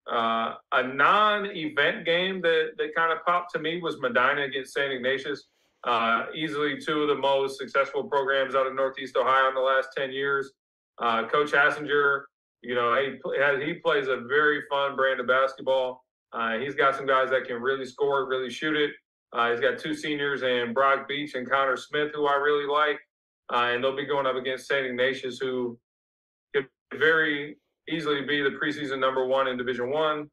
A non-event game that kind of popped to me was Medina against St. Ignatius. Easily two of the most successful programs out of Northeast Ohio in the last 10 years. Coach Hassinger, he plays a very fun brand of basketball. He's got some guys that can really score, really shoot it. He's got two seniors in Brock Beach and Connor Smith, who I really like. And they'll be going up against St. Ignatius, who could very easily be the preseason number one in Division I.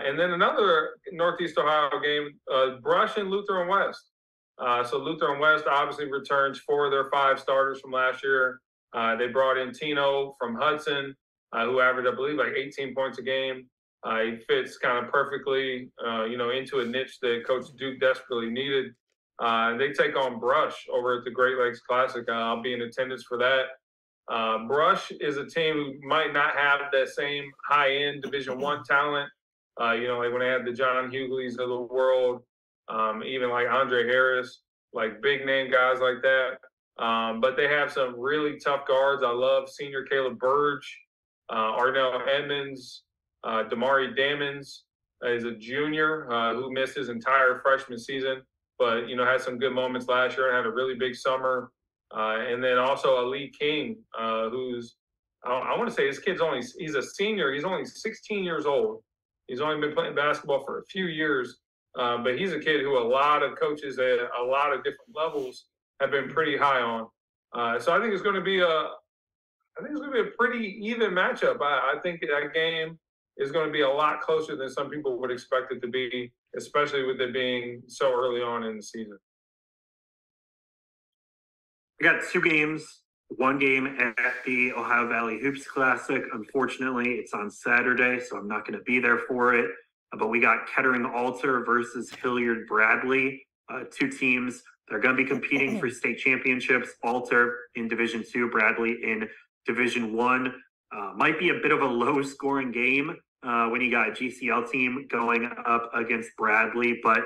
And then another Northeast Ohio game, Brush and Lutheran West. So Lutheran West obviously returns 4 of their 5 starters from last year. They brought in Tino from Hudson, who averaged, I believe, like 18 points a game. He fits kind of perfectly, into a niche that Coach Duke desperately needed. They take on Brush over at the Great Lakes Classic. I'll be in attendance for that. Brush is a team who might not have that same high-end Division I talent. Like when they had the John Hugleys of the world, even like Andre Harris, like big-name guys like that. But they have some really tough guards. I love senior Caleb Burge, Arnell Edmonds, Damari Dammons is a junior who missed his entire freshman season, but, had some good moments last year and had a really big summer. And then also Ali King, who's, I want to say he's a senior. He's only 16 years old. He's only been playing basketball for a few years, but he's a kid who a lot of coaches at a lot of different levels have been pretty high on. So I think it's going to be a pretty even matchup. I think that game is going to be a lot closer than some people would expect it to be, especially with it being so early on in the season. We got 2 games. One game at the Ohio Valley Hoops Classic. Unfortunately, it's on Saturday, so I'm not going to be there for it. But we got Kettering Alter versus Hilliard Bradley, 2 teams. They're going to be competing for state championships. Alter in Division II, Bradley in Division I. Might be a bit of a low-scoring game when you got a GCL team going up against Bradley, but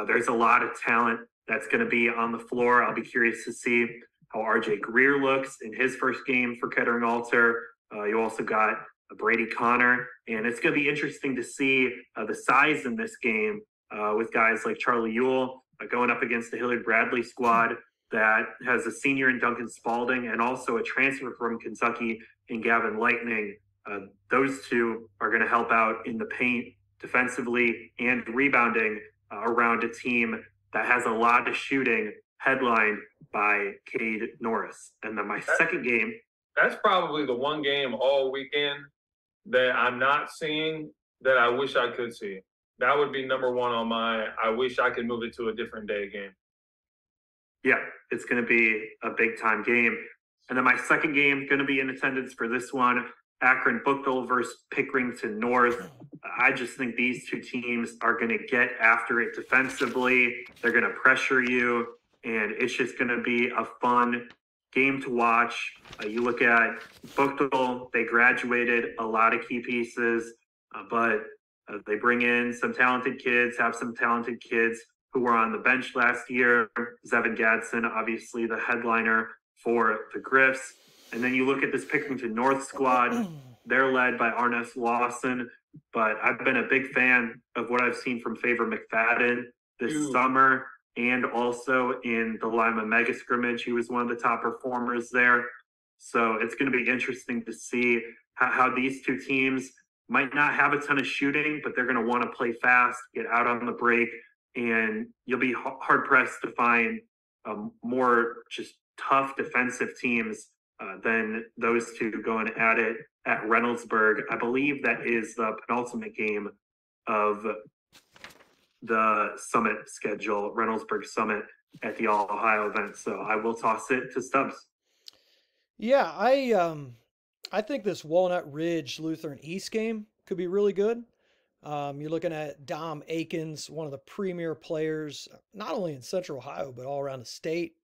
there's a lot of talent that's going to be on the floor. I'll be curious to see how RJ Greer looks in his first game for Kettering Alter. You also got Brady Connor, and it's going to be interesting to see the size in this game with guys like Charlie Ewell going up against the Hilliard Bradley squad that has a senior in Duncan Spalding and also a transfer from Kentucky in Gavin Lightning. Those two are going to help out in the paint defensively and rebounding around a team that has a lot of shooting, headlined by Cade Norris. And then my second game. That's probably the one game all weekend that I'm not seeing that I wish I could see. That would be number one on my I wish I could move it to a different day game. Yeah, it's going to be a big-time game. And then my second game, going to be in attendance for this one, Akron Bookville versus Pickerington North. I just think these 2 teams are going to get after it defensively. They're going to pressure you, and it's just going to be a fun game to watch. You look at Bookville, they graduated a lot of key pieces, but they bring in some talented kids, have some talented kids who were on the bench last year. Zevin Gadsden, obviously the headliner for the Griffs. And then you look at this Pickerington North squad, they're led by Arness Lawson, but I've been a big fan of what I've seen from Favor McFadden this summer and also in the Lima Mega Scrimmage. He was one of the top performers there. So it's going to be interesting to see how these 2 teams might not have a ton of shooting, but they're going to want to play fast, get out on the break, and you'll be hard-pressed to find more just tough defensive teams than those 2 going at it at Reynoldsburg. I believe that is the penultimate game of the Summit schedule, Reynoldsburg Summit at the All-Ohio event. So I will toss it to Stubbs. Yeah, I think this Walnut Ridge Lutheran East game could be really good. You're looking at Dom Akins, one of the premier players, not only in Central Ohio, but all around the state.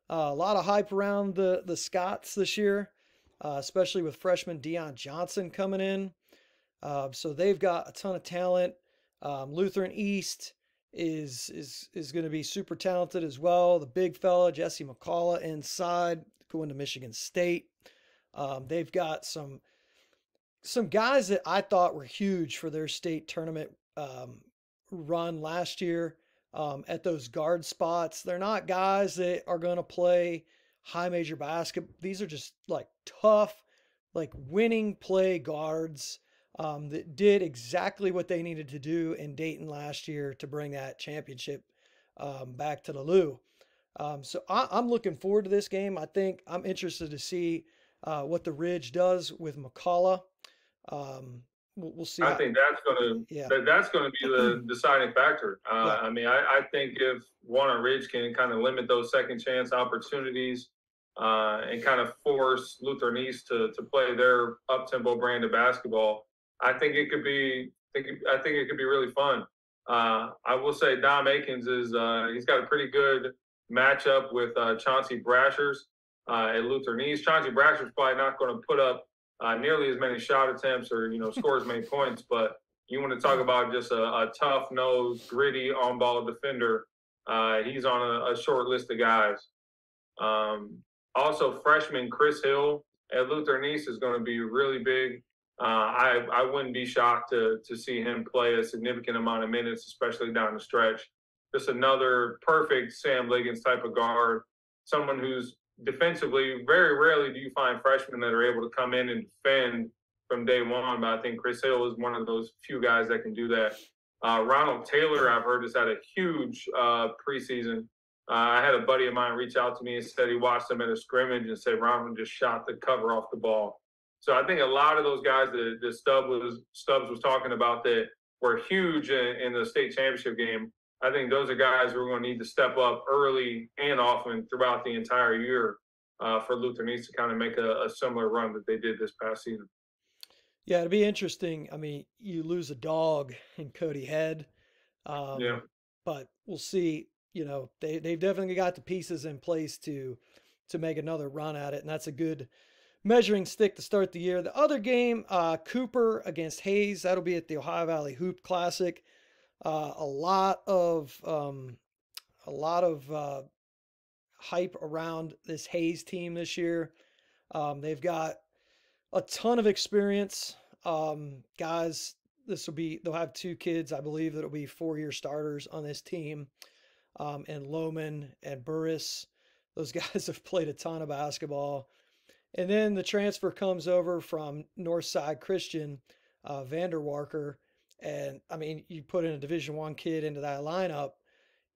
A lot of hype around the Scots this year, especially with freshman Deion Johnson coming in. So they've got a ton of talent. Lutheran East is going to be super talented as well. The big fella, Jesse McCullough, inside, going to Michigan State. They've got some guys that I thought were huge for their state tournament run last year at those guard spots. They're not guys that are going to play high major basketball. These are just like tough, like winning play guards that did exactly what they needed to do in Dayton last year to bring that championship back to the Lou. So I'm looking forward to this game. I think I'm interested to see what the Ridge does with McCullough. We'll see. I think that's going to be the deciding factor. I mean, I think if Warner Ridge can kind of limit those second chance opportunities and kind of force Lutheran East to play their up-tempo brand of basketball, I think it could be really fun. I will say Dom Akins he's got a pretty good matchup with Chauncey Brashers at Lutheran East. Chauncey Brasher's probably not going to put up nearly as many shot attempts or score as many points, but you want to talk about just a tough-nosed, gritty on-ball defender. He's on a short list of guys. Also, freshman Chris Hill at Lutheran East is going to be really big. I wouldn't be shocked to see him play a significant amount of minutes, especially down the stretch. Just another perfect Sam Liggins type of guard, someone who's defensively, very rarely do you find freshmen that are able to come in and defend from day one, but I think Chris Hill is one of those few guys that can do that. Ronald Taylor, I've heard, has had a huge preseason. I had a buddy of mine reach out to me and said he watched him at a scrimmage and said Ronald just shot the cover off the ball. So I think a lot of those guys that Stubbs was talking about that were huge in the state championship game, I think those are guys who are going to need to step up early and often throughout the entire year for Lutheran East to kind of make a similar run that they did this past season. Yeah, it'll be interesting. I mean, you lose a dog in Cody Head, but we'll see. You know, they've definitely got the pieces in place to make another run at it, and that's a good measuring stick to start the year. The other game, Cooper against Hayes, that'll be at the Ohio Valley Hoop Classic. A lot of hype around this Hayes team this year. They've got a ton of experience. Guys, they'll have 2 kids, I believe, that'll be 4-year starters on this team. And Lohman and Burris, those guys have played a ton of basketball. And then the transfer comes over from Northside Christian, Vanderwarker. And I mean, you put in a Division I kid into that lineup,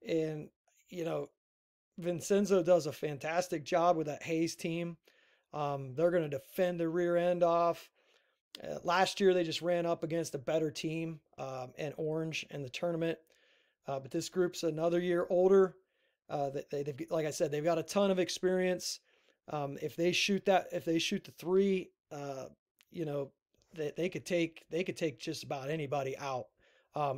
and you know, Vincenzo does a fantastic job with that Hayes team. They're going to defend the rear end off. Last year, they just ran up against a better team and Orange in the tournament. But this group's another year older. They've, like I said, they've got a ton of experience. If they shoot the 3, you know, they could take just about anybody out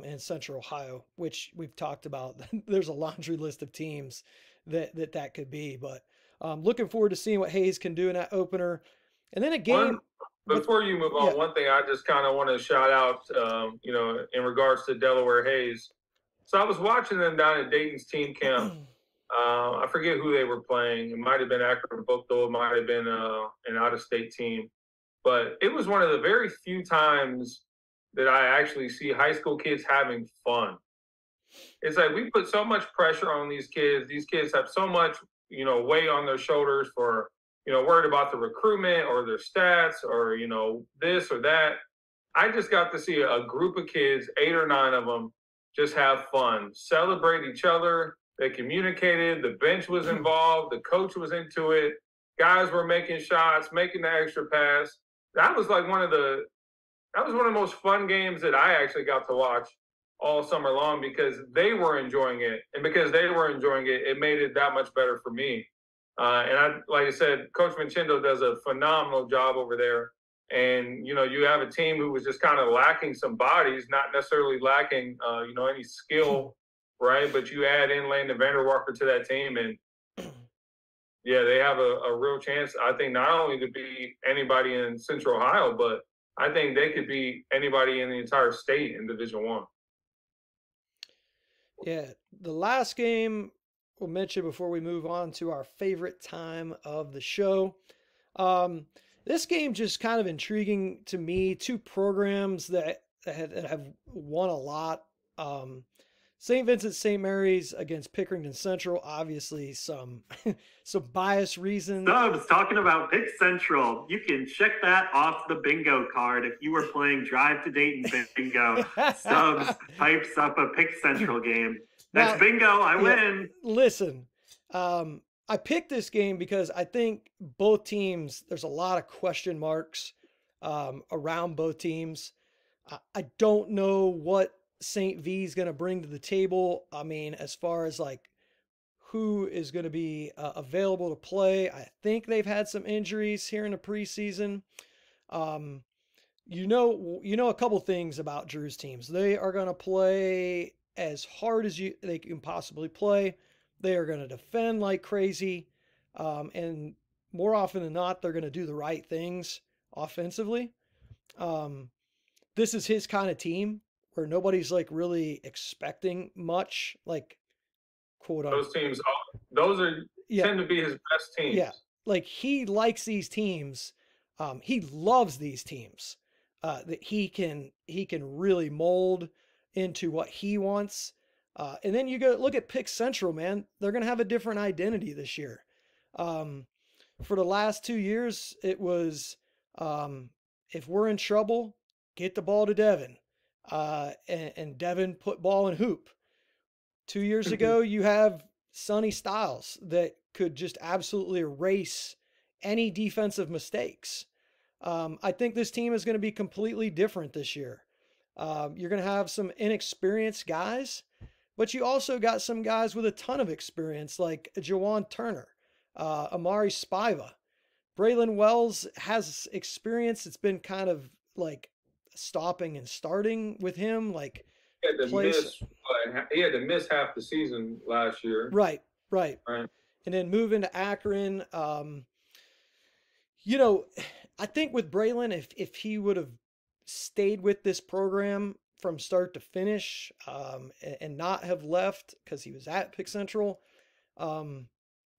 in Central Ohio, which we've talked about. There's a laundry list of teams that could be, but looking forward to seeing what Hayes can do in that opener. And then a game. Before you move on, one thing I just kind of want to shout out, you know, in regards to Delaware Hayes. So I was watching them down at Dayton's team camp. I forget who they were playing. It might have been Akron Bookdale. It might have been an out-of-state team. But it was one of the very few times that I actually see high school kids having fun. It's like we put so much pressure on these kids. These kids have so much, you know, weight on their shoulders for, you know, worried about the recruitment or their stats or, you know, this or that. I just got to see a group of kids, 8 or 9 of them, just have fun, celebrate each other. They communicated. The bench was involved. The coach was into it. Guys were making shots, making the extra pass. That was like one of the most fun games that I actually got to watch all summer long because they were enjoying it. And because they were enjoying it, it made it that much better for me. And like I said, Coach Vincenzo does a phenomenal job over there. And, you have a team who was just kind of lacking some bodies, not necessarily lacking, any skill, right? But you add in Landon Vanderwalker to that team, and yeah, they have a real chance, I think, not only to be anybody in Central Ohio, but I think they could be anybody in the entire state in Division One. Yeah, the last game we'll mention before we move on to our favorite time of the show. This game just kind of intriguing to me. Two programs that have won a lot. St. Vincent St. Mary's against Pickerington Central. Obviously, some bias reasons. Stubbs, talking about Pick Central, you can check that off the bingo card if you were playing Drive to Dayton bingo. Stubbs pipes up a Pick Central game. That's bingo. I win. Listen, I picked this game because I think both teams, there's a lot of question marks around both teams. I don't know what St. V is going to bring to the table. I mean, as far as like who is going to be available to play, I think they've had some injuries here in the preseason. You know a couple things about Drew's teams. They are going to play as hard as they can possibly play. They are going to defend like crazy. And more often than not, they're going to do the right things offensively. This is his kind of team where nobody's like really expecting much, like quote unquote. Those teams, tend to be his best teams. Yeah. Like he likes these teams. He loves these teams that he can really mold into what he wants. And then you go look at Pick Central, man. They're going to have a different identity this year. For the last 2 years, it was if we're in trouble, get the ball to Devin. And Devin put ball in hoop. 2 years ago, you have Sonny Styles that could just absolutely erase any defensive mistakes. I think this team is going to be completely different this year. You're going to have some inexperienced guys, but you also got some guys with a ton of experience like Jawan Turner, Amari Spiva. Braylon Wells has experience. It's been kind of like stopping and starting with him. Like he had to miss half the season last year. Right. And then move into Akron. I think with Braylon, if he would have stayed with this program from start to finish and not have left because he was at Pick Central,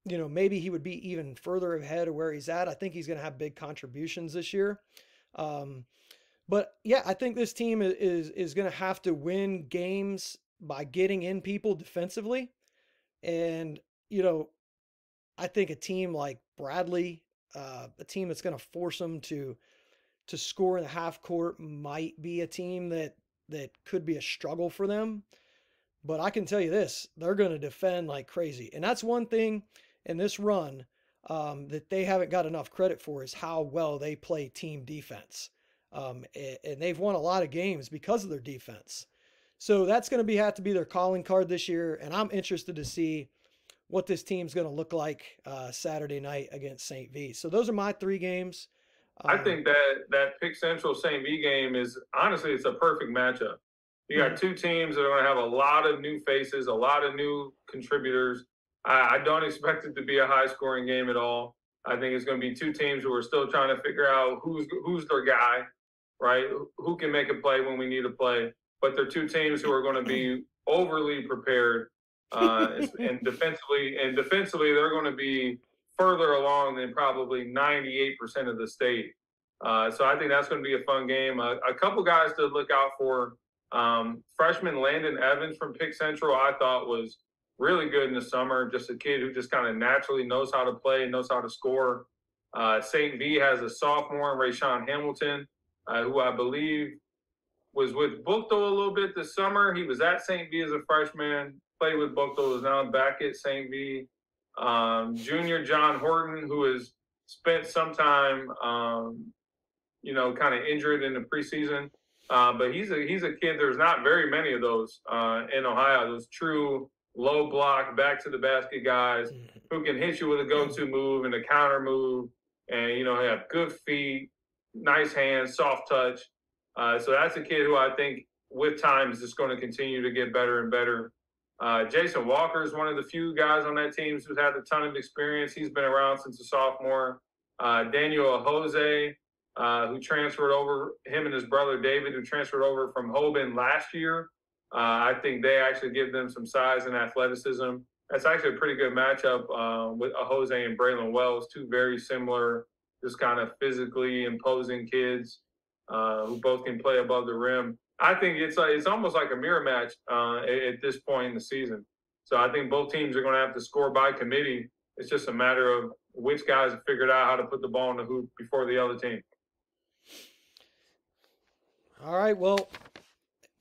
maybe he would be even further ahead of where he's at. I think he's going to have big contributions this year. But yeah, I think this team is going to have to win games by getting in people defensively. And, I think a team like Bradley, a team that's going to force them to score in the half court might be a team that could be a struggle for them. But I can tell you this, they're going to defend like crazy. And that's one thing in this run that they haven't got enough credit for is how well they play team defense. And they've won a lot of games because of their defense. So that's going to have to be their calling card this year. And I'm interested to see what this team's going to look like Saturday night against St. V. So those are my 3 games. I think that Pick Central St. V game is honestly, it's a perfect matchup. You got two teams that are going to have a lot of new faces, a lot of new contributors. I don't expect it to be a high-scoring game at all. I think it's going to be two teams who are still trying to figure out who's their guy, right? Who can make a play when we need a play. But they're two teams who are going to be overly prepared, and defensively, they're going to be further along than probably 98% of the state. So I think that's going to be a fun game. A couple guys to look out for. Freshman Landon Evans from Pick Central, I thought was really good in the summer. Just a kid who just kind of naturally knows how to play and knows how to score. St. V has a sophomore, Rayshawn Hamilton, who I believe was with Bookto a little bit this summer. He was at St. V as a freshman, played with Bookto, is now back at St. V. Junior John Horton, who has spent some time, kind of injured in the preseason. But he's a kid. There's not very many of those in Ohio. Those true low block, back to the basket guys who can hit you with a go-to move and a counter move, and have good feet, nice hands, soft touch. So that's a kid who I think with time is just going to continue to get better and better. Jason Walker is one of the few guys on that team who's had a ton of experience. He's been around since a sophomore. Daniel Jose, who transferred over, him and his brother David, who transferred over from Hoban last year. I think they actually give them some size and athleticism. That's actually a pretty good matchup with Jose and Braylon Wells, two very similar, just kind of physically imposing kids who both can play above the rim. I think it's almost like a mirror match at this point in the season. So I think both teams are going to have to score by committee. It's just a matter of which guys have figured out how to put the ball in the hoop before the other team. All right. Well,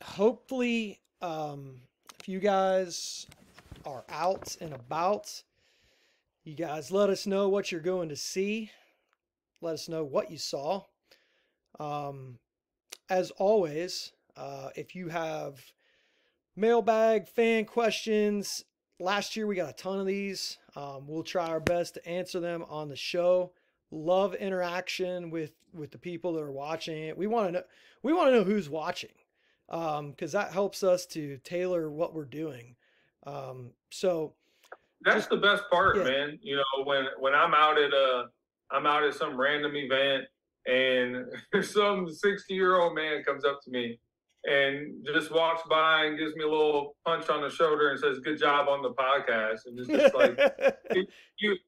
hopefully, if you guys are out and about, you guys let us know what you're going to see. Let us know what you saw. As always, if you have mailbag fan questions, last year we got a ton of these. We'll try our best to answer them on the show. Love interaction with the people that are watching it. We want to know who's watching, because that helps us to tailor what we're doing. So that's the best part, yeah. man. You know, when I'm out at some random event and some 60-year-old man comes up to me and just walks by and gives me a little punch on the shoulder and says, "Good job on the podcast." And it's just like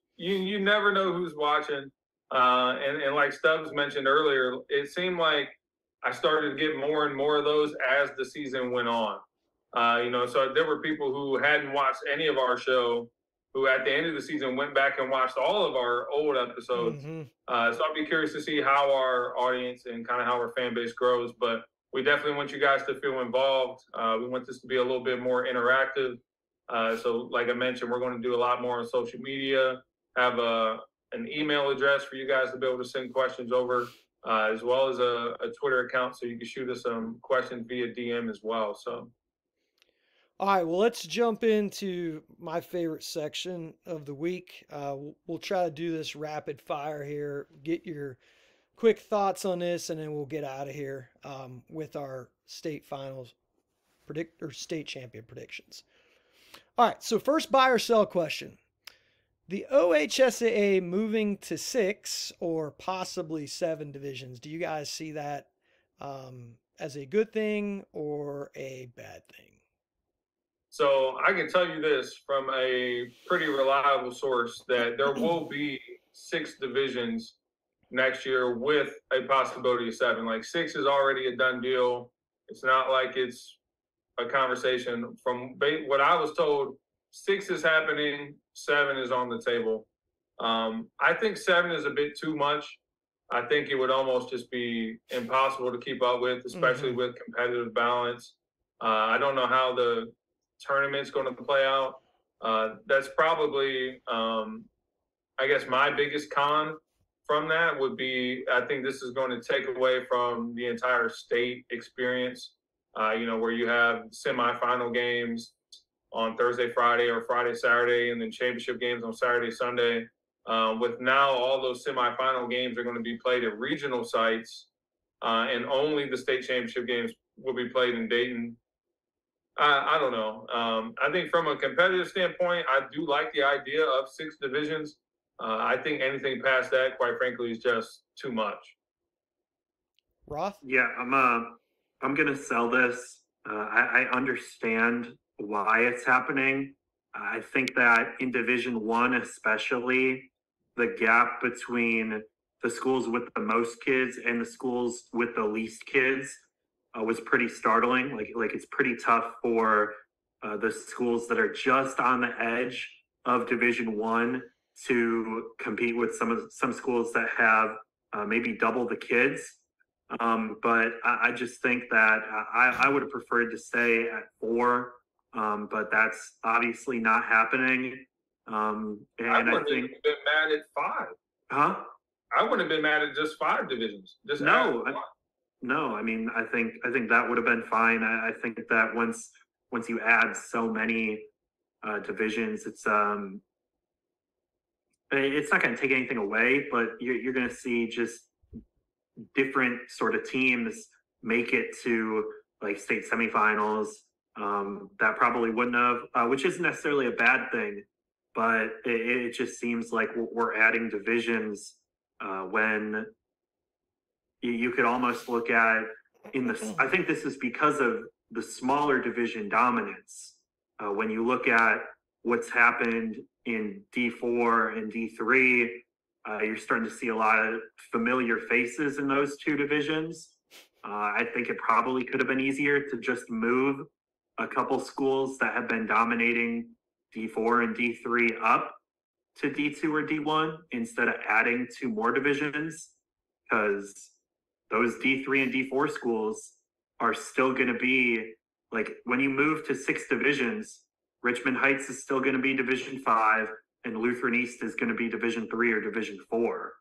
you never know who's watching. And like Stubbs mentioned earlier, it seemed like I started to get more and more of those as the season went on. So there were people who hadn't watched any of our show who at the end of the season went back and watched all of our old episodes. Mm-hmm. So I'll be curious to see how our audience and kind of how our fan base grows. But we definitely want you guys to feel involved. We want this to be a little bit more interactive. So like I mentioned, we're going to do a lot more on social media, have an email address for you guys to be able to send questions over, as well as a Twitter account so you can shoot us some questions via DM as well. So. All right, well, let's jump into my favorite section of the week. We'll try to do this rapid fire here, get your quick thoughts on this, and then we'll get out of here with our state finals state champion predictions. All right, so first buy or sell question. The OHSAA moving to 6 or possibly 7 divisions, do you guys see that as a good thing or a bad thing? So I can tell you this from a pretty reliable source that there will be 6 divisions next year with a possibility of 7. Like 6 is already a done deal. It's not like it's a conversation. From what I was told, 6 is happening, 7 is on the table. I think 7 is a bit too much. I think it would almost just be impossible to keep up with, especially with competitive balance. I don't know how the tournament's going to play out. That's probably, I guess, my biggest con from that would be I think this is going to take away from the entire state experience, where you have semifinal games on Thursday, Friday, or Friday, Saturday, and then championship games on Saturday, Sunday. With now all those semifinal games are going to be played at regional sites, and only the state championship games will be played in Dayton. I don't know. I think from a competitive standpoint, I do like the idea of 6 divisions. I think anything past that, quite frankly, is just too much. Roth? Yeah, I'm gonna sell this. I understand why it's happening. I think that in Division 1 especially, the gap between the schools with the most kids and the schools with the least kids was pretty startling. Like it's pretty tough for the schools that are just on the edge of Division 1 to compete with some schools that have maybe double the kids. But I just think that I would have preferred to stay at 4, but that's obviously not happening. And I wouldn't have been mad at 5. Huh? I wouldn't have been mad at just 5 divisions. Just No, I mean, I think that would have been fine. I think that once you add so many divisions, it's not going to take anything away, but you're going to see just different sort of teams make it to like state semifinals. That probably wouldn't have, which isn't necessarily a bad thing, but it just seems like we're adding divisions when you could almost look at I think this is because of the smaller division dominance. When you look at what's happened in D4 and D3, you're starting to see a lot of familiar faces in those two divisions. I think it probably could have been easier to just move a couple schools that have been dominating D4 and D3 up to D2 or D1 instead of adding two more divisions, because those D3 and D4 schools are still going to be like, when you move to 6 divisions, Richmond Heights is still going to be Division 5 and Lutheran East is going to be Division 3 or Division 4.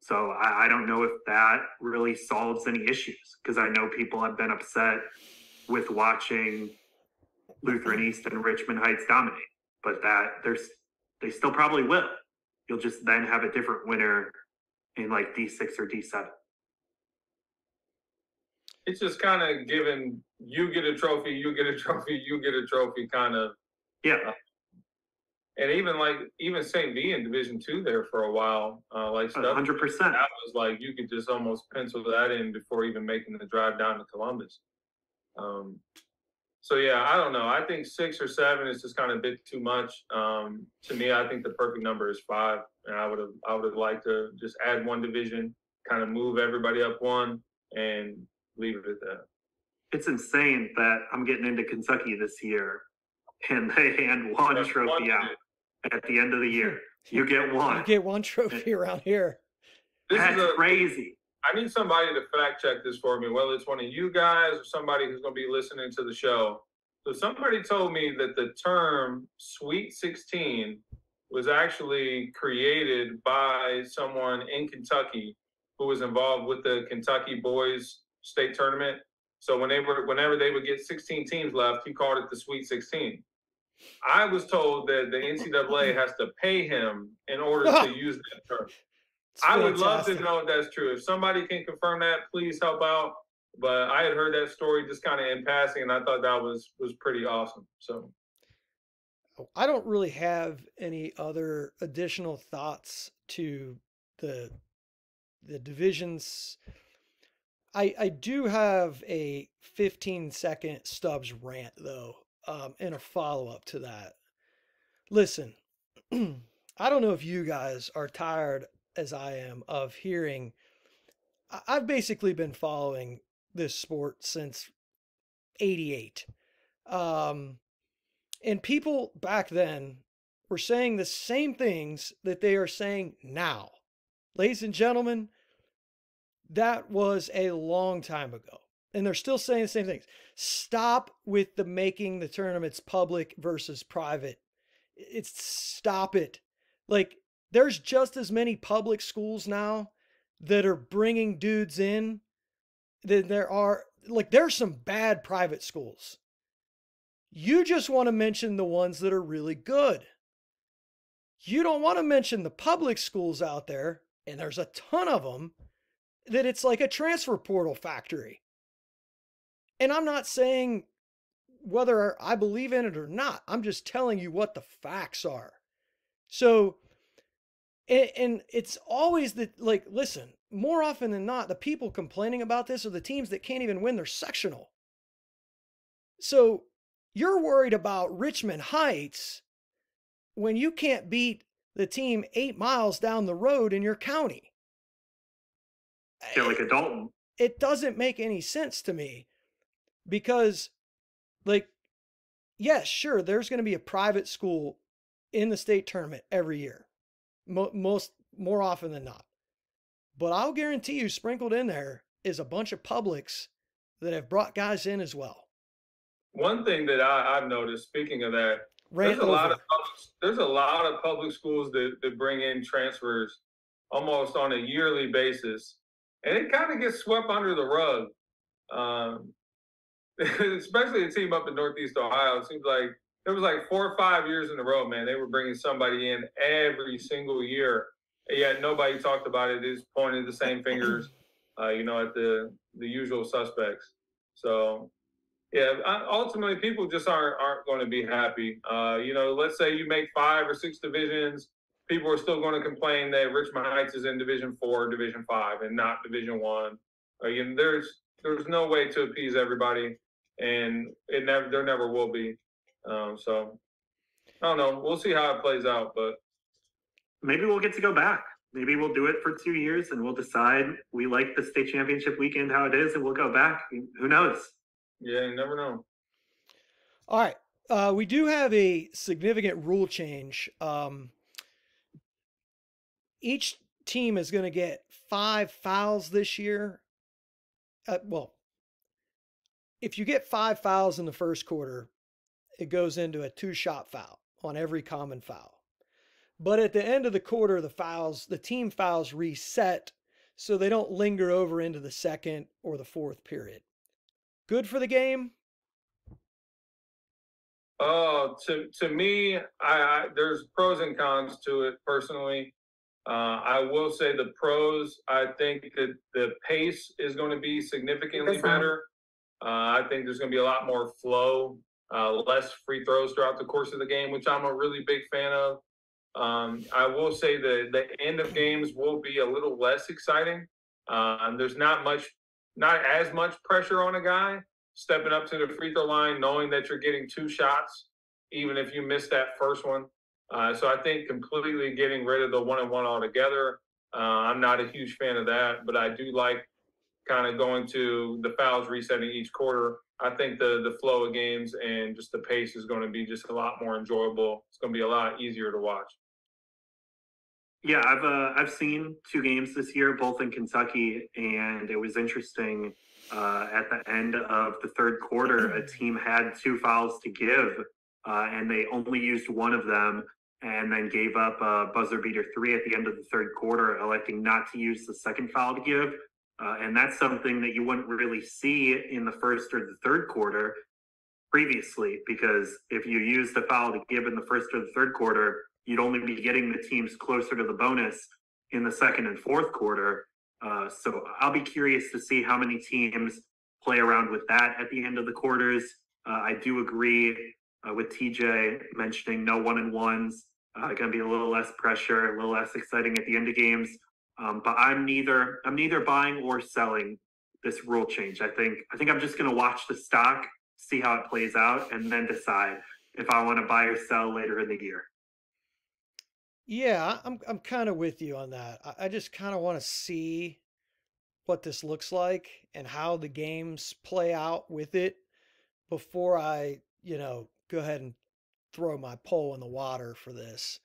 So I don't know if that really solves any issues, because I know people have been upset with watching Lutheran East and Richmond Heights dominate, but they still probably will. You'll just then have a different winner in like D6 or D7. It's just kind of given, you get a trophy, you get a trophy, you get a trophy kind of. Yeah. And even St. V in Division 2 there for a while, like stuff. 100%. That was like, you could just almost pencil that in before even making the drive down to Columbus. So yeah, I don't know. I think 6 or 7 is just kind of a bit too much. To me, I think the perfect number is 5, and I would have liked to just add one division, kind of move everybody up one, and leave it at that. It's insane that I'm getting into Kentucky this year, and they hand one trophy out at the end of the year. You get one. You get one trophy around here. That's crazy. I need somebody to fact check this for me, whether it's one of you guys or somebody who's going to be listening to the show. So somebody told me that the term Sweet 16 was actually created by someone in Kentucky who was involved with the Kentucky boys state tournament. So whenever they would get 16 teams left, he called it the Sweet 16. I was told that the NCAA has to pay him in order to use that term. I would love to know if that's true. If somebody can confirm that, please help out. But I had heard that story just kind of in passing, and I thought that was pretty awesome. So I don't really have any other additional thoughts to the divisions. I do have a 15-second Stubbs rant, though, and a follow-up to that. Listen, I don't know if you guys are tired as I am of hearing. I've basically been following this sport since '88. And people back then were saying the same things that they are saying now. Ladies and gentlemen, that was a long time ago. And they're still saying the same things. Stop with the making the tournaments public versus private. Stop it. Like, there's just as many public schools now that are bringing dudes in than there are. Like, there's some bad private schools. You just want to mention the ones that are really good. You don't want to mention the public schools out there, and there's a ton of them, that it's like a transfer portal factory. And I'm not saying whether I believe in it or not. I'm just telling you what the facts are. So, and it's always that, like, listen, more often than not, the people complaining about this are the teams that can't even win their sectional. So you're worried about Richmond Heights when you can't beat the team 8 miles down the road in your county. Yeah, like a Dalton. It doesn't make any sense to me, because, like, yes, sure, there's going to be a private school in the state tournament every year, more often than not. But I'll guarantee you, sprinkled in there is a bunch of publics that have brought guys in as well. One thing that I've noticed, speaking of that, there's a lot of public schools that bring in transfers almost on a yearly basis, and it kind of gets swept under the rug. Especially a team up in Northeast Ohio. It seems like it was like 4 or 5 years in a row, man. They were bringing somebody in every single year. yeah, nobody talked about it. It's pointed the same fingers, at the usual suspects. So yeah, ultimately, people just aren't going to be happy. Let's say you make 5 or 6 divisions, people are still going to complain that Richmond Heights is in Division 4, Division 5, and not Division 1. There's no way to appease everybody, and there never will be. So I don't know. We'll see how it plays out, but maybe we'll get to go back. Maybe we'll do it for 2 years and we'll decide we like the state championship weekend how it is, and we'll go back. Who knows? yeah, you never know. All right. We do have a significant rule change. Each team is going to get 5 fouls this year. Well, if you get 5 fouls in the first quarter, it goes into a 2-shot foul on every common foul. But at the end of the quarter, the team fouls reset so they don't linger over into the second or the fourth period. Good for the game? To me, there's pros and cons to it personally. I will say the pros, I think that the pace is going to be significantly better. I think there's going to be a lot more flow, less free throws throughout the course of the game, which I'm a really big fan of. I will say that the end of games will be a little less exciting. There's not as much pressure on a guy stepping up to the free throw line, knowing that you're getting 2 shots, even if you miss that first one. So I think completely getting rid of the 1-and-1 altogether. I'm not a huge fan of that, but I do like kind of going to the fouls resetting each quarter. I think the flow of games and just the pace is going to be just a lot more enjoyable. It's going to be a lot easier to watch. Yeah, I've seen 2 games this year, both in Kentucky, and it was interesting. At the end of the third quarter, a team had 2 fouls to give, and they only used one of them, and then gave up a buzzer beater 3 at the end of the third quarter, electing not to use the second foul to give. And that's something that you wouldn't really see in the first or the third quarter previously, because if you use the foul to give in the first or the third quarter, you'd only be getting the teams closer to the bonus in the second and fourth quarter. So I'll be curious to see how many teams play around with that at the end of the quarters. I do agree with TJ mentioning no 1-and-1s. Going to be a little less pressure, a little less exciting at the end of games. But I'm neither buying or selling this rule change. I think I'm just going to watch the stock, see how it plays out, and then decide if I want to buy or sell later in the year. Yeah, I'm kind of with you on that. I just kind of want to see what this looks like and how the games play out with it before I, go ahead and throw my pole in the water for this.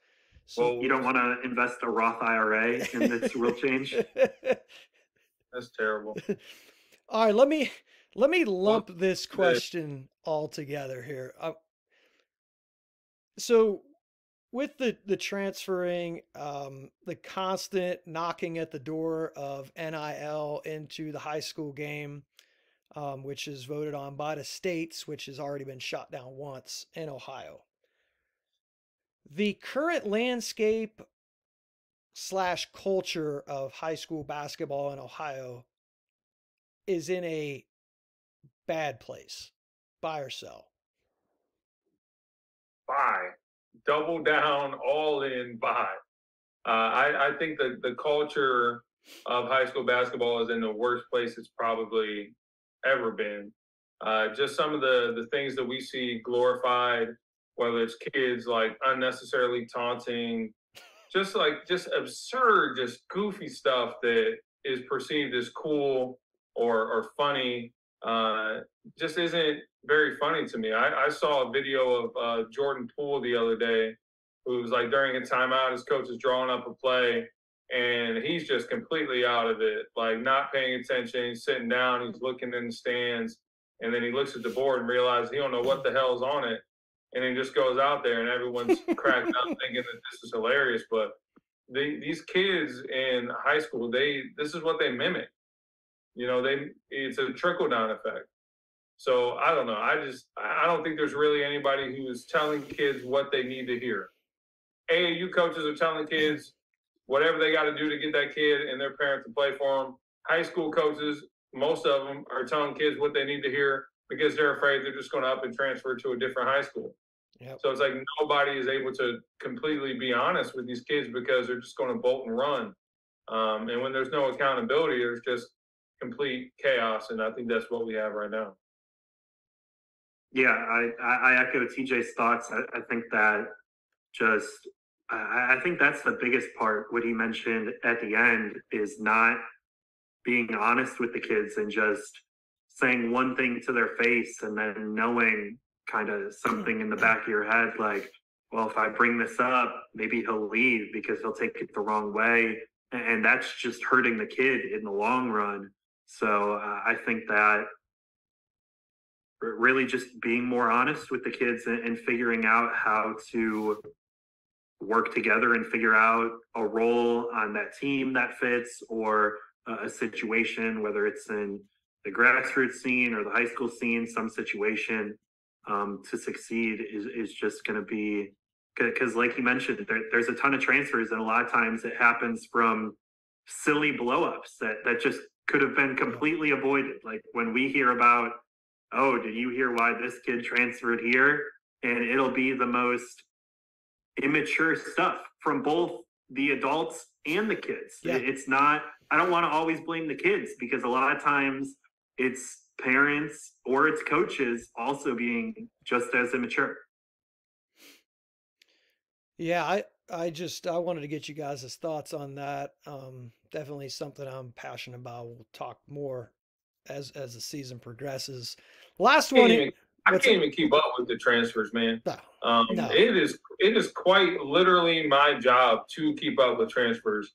So you don't want to invest a Roth IRA in this rule change? That's terrible. All right, let me lump this question all together here. So with the transferring, the constant knocking at the door of NIL into the high school game, which is voted on by the states, which has already been shot down once in Ohio. The current landscape / culture of high school basketball in Ohio is in a bad place. Buy or sell? Buy. Double down, all in, buy. I think that the culture of high school basketball is in the worst place it's probably ever been. Just some of the things that we see glorified, whether it's kids like unnecessarily taunting, just absurd, just goofy stuff that is perceived as cool or funny, just isn't very funny to me. I saw a video of Jordan Poole the other day, who was like during a timeout, his coach is drawing up a play, and he's just completely out of it, like not paying attention. He's sitting down, he's looking in the stands, and then he looks at the board and realizes he don't know what the hell's on it. And he just goes out there, and everyone's cracking up thinking that this is hilarious. But these kids in high school, this is what they mimic. It's a trickle down effect. So I don't know. I don't think there's really anybody who is telling kids what they need to hear. AAU coaches are telling kids, whatever they got to do to get that kid and their parents to play for them. High school coaches, most of them are telling kids what they need to hear because they're afraid they're just going to up and transfer to a different high school. Yep. So it's like nobody is able to completely be honest with these kids because they're just going to bolt and run. And when there's no accountability, there's just complete chaos. And I think that's what we have right now. Yeah, I echo TJ's thoughts. I think that I think that's the biggest part. What he mentioned at the end is not being honest with the kids and just saying one thing to their face and then knowing kind of something in the back of your head, like, well, if I bring this up, maybe he'll leave because he'll take it the wrong way. And that's just hurting the kid in the long run. So I think that really just being more honest with the kids and figuring out how to work together and figure out a role on that team that fits, or a situation, whether it's in the grassroots scene or the high school scene, some situation to succeed is just going to be, because like you mentioned, there's a ton of transfers, and a lot of times it happens from silly blowups that just could have been completely avoided. Like when we hear about, oh, did you hear why this kid transferred here? And it'll be the most immature stuff from both the adults and the kids. Yeah. It's not, I don't want to always blame the kids, because a lot of times it's parents or it's coaches also being just as immature. Yeah, I wanted to get you guys' thoughts on that. Definitely something I'm passionate about. We'll talk more as the season progresses. Last one. I can't even keep up with the transfers, man. No. It is quite literally my job to keep up with transfers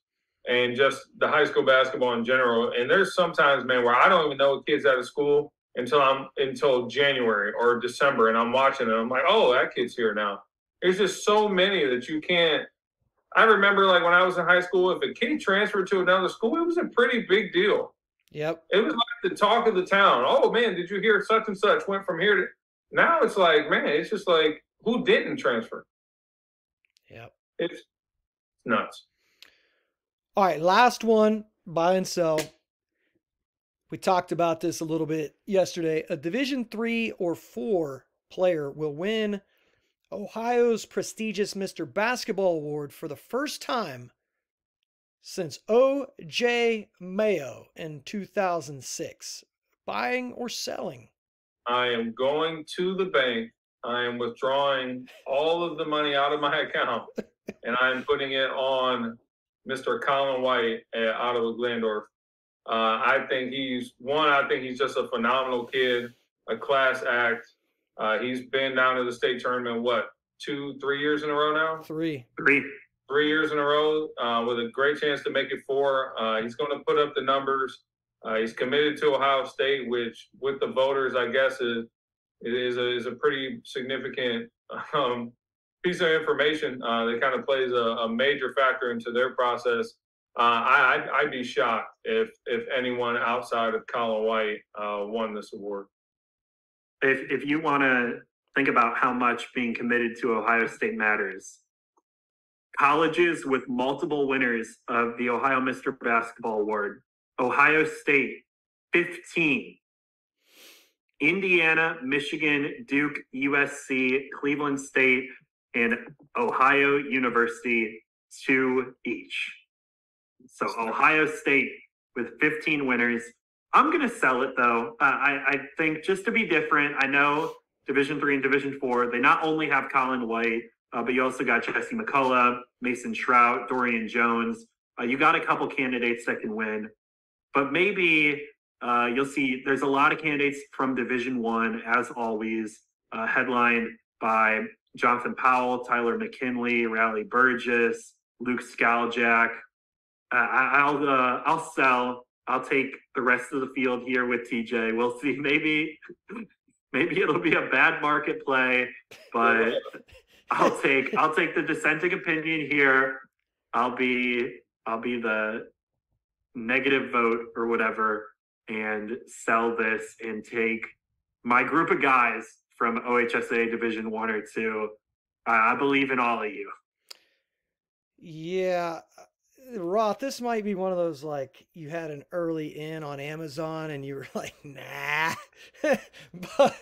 and just the high school basketball in general. And there's sometimes, man, where I don't even know a kid's out of school until January or December, and I'm watching it. I'm like, oh, that kid's here now. There's just so many that you can't. I remember, like, when I was in high school, if a kid transferred to another school, it was a pretty big deal. Yep. It was like the talk of the town. Oh, man, did you hear such and such went from here to – now it's like, man, it's just like, who didn't transfer? Yep. It's nuts. All right, last one, buy and sell. We talked about this a little bit yesterday. A Division III or IV player will win Ohio's prestigious Mr. Basketball Award for the first time since O.J. Mayo in 2006. Buying or selling? I am going to the bank. I am withdrawing all of the money out of my account, and I'm putting it on Mr. Colin White out of Glandorf. I think he's just a phenomenal kid, a class act. He's been down to the state tournament, 2-3 years in a row now? Three 3 years in a row with a great chance to make it 4. He's going to put up the numbers. He's committed to Ohio State, which with the voters, I guess, is a pretty significant piece of information that kind of plays a major factor into their process. I'd be shocked if anyone outside of Colin White won this award. If you want to think about how much being committed to Ohio State matters, colleges with multiple winners of the Ohio Mr. Basketball Award: Ohio State, 15. Indiana, Michigan, Duke, USC, Cleveland State, and Ohio University, 2 each. So Ohio State with 15 winners. I'm going to sell it, though. I think just to be different, I know Division III and Division IV, they not only have Colin White, but you also got Jesse McCullough, Mason Trout, Dorian Jones. You got a couple candidates that can win. But maybe you'll see there's a lot of candidates from Division I, as always, headlined by Jonathan Powell, Tyler McKinley, Riley Burgess, Luke Skaljak. I'll sell. I'll take the rest of the field here with TJ. We'll see. Maybe it'll be a bad market play, but I'll take the dissenting opinion here. I'll be the negative vote or whatever, and sell this and take my group of guys from OHSA Division I or II. I believe in all of you. Yeah, Roth, this might be one of those, like, you had an early in on Amazon and you were like, nah. But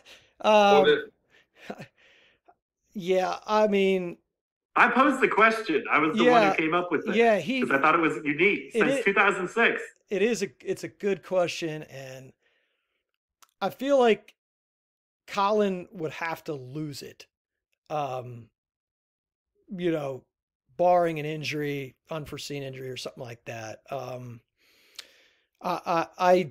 yeah, I mean, I posed the question. I was the one who came up with it. Yeah, because I thought it was unique since 2006. It's a good question, and I feel like Colin would have to lose it. You know, barring an injury, unforeseen injury or something like that. I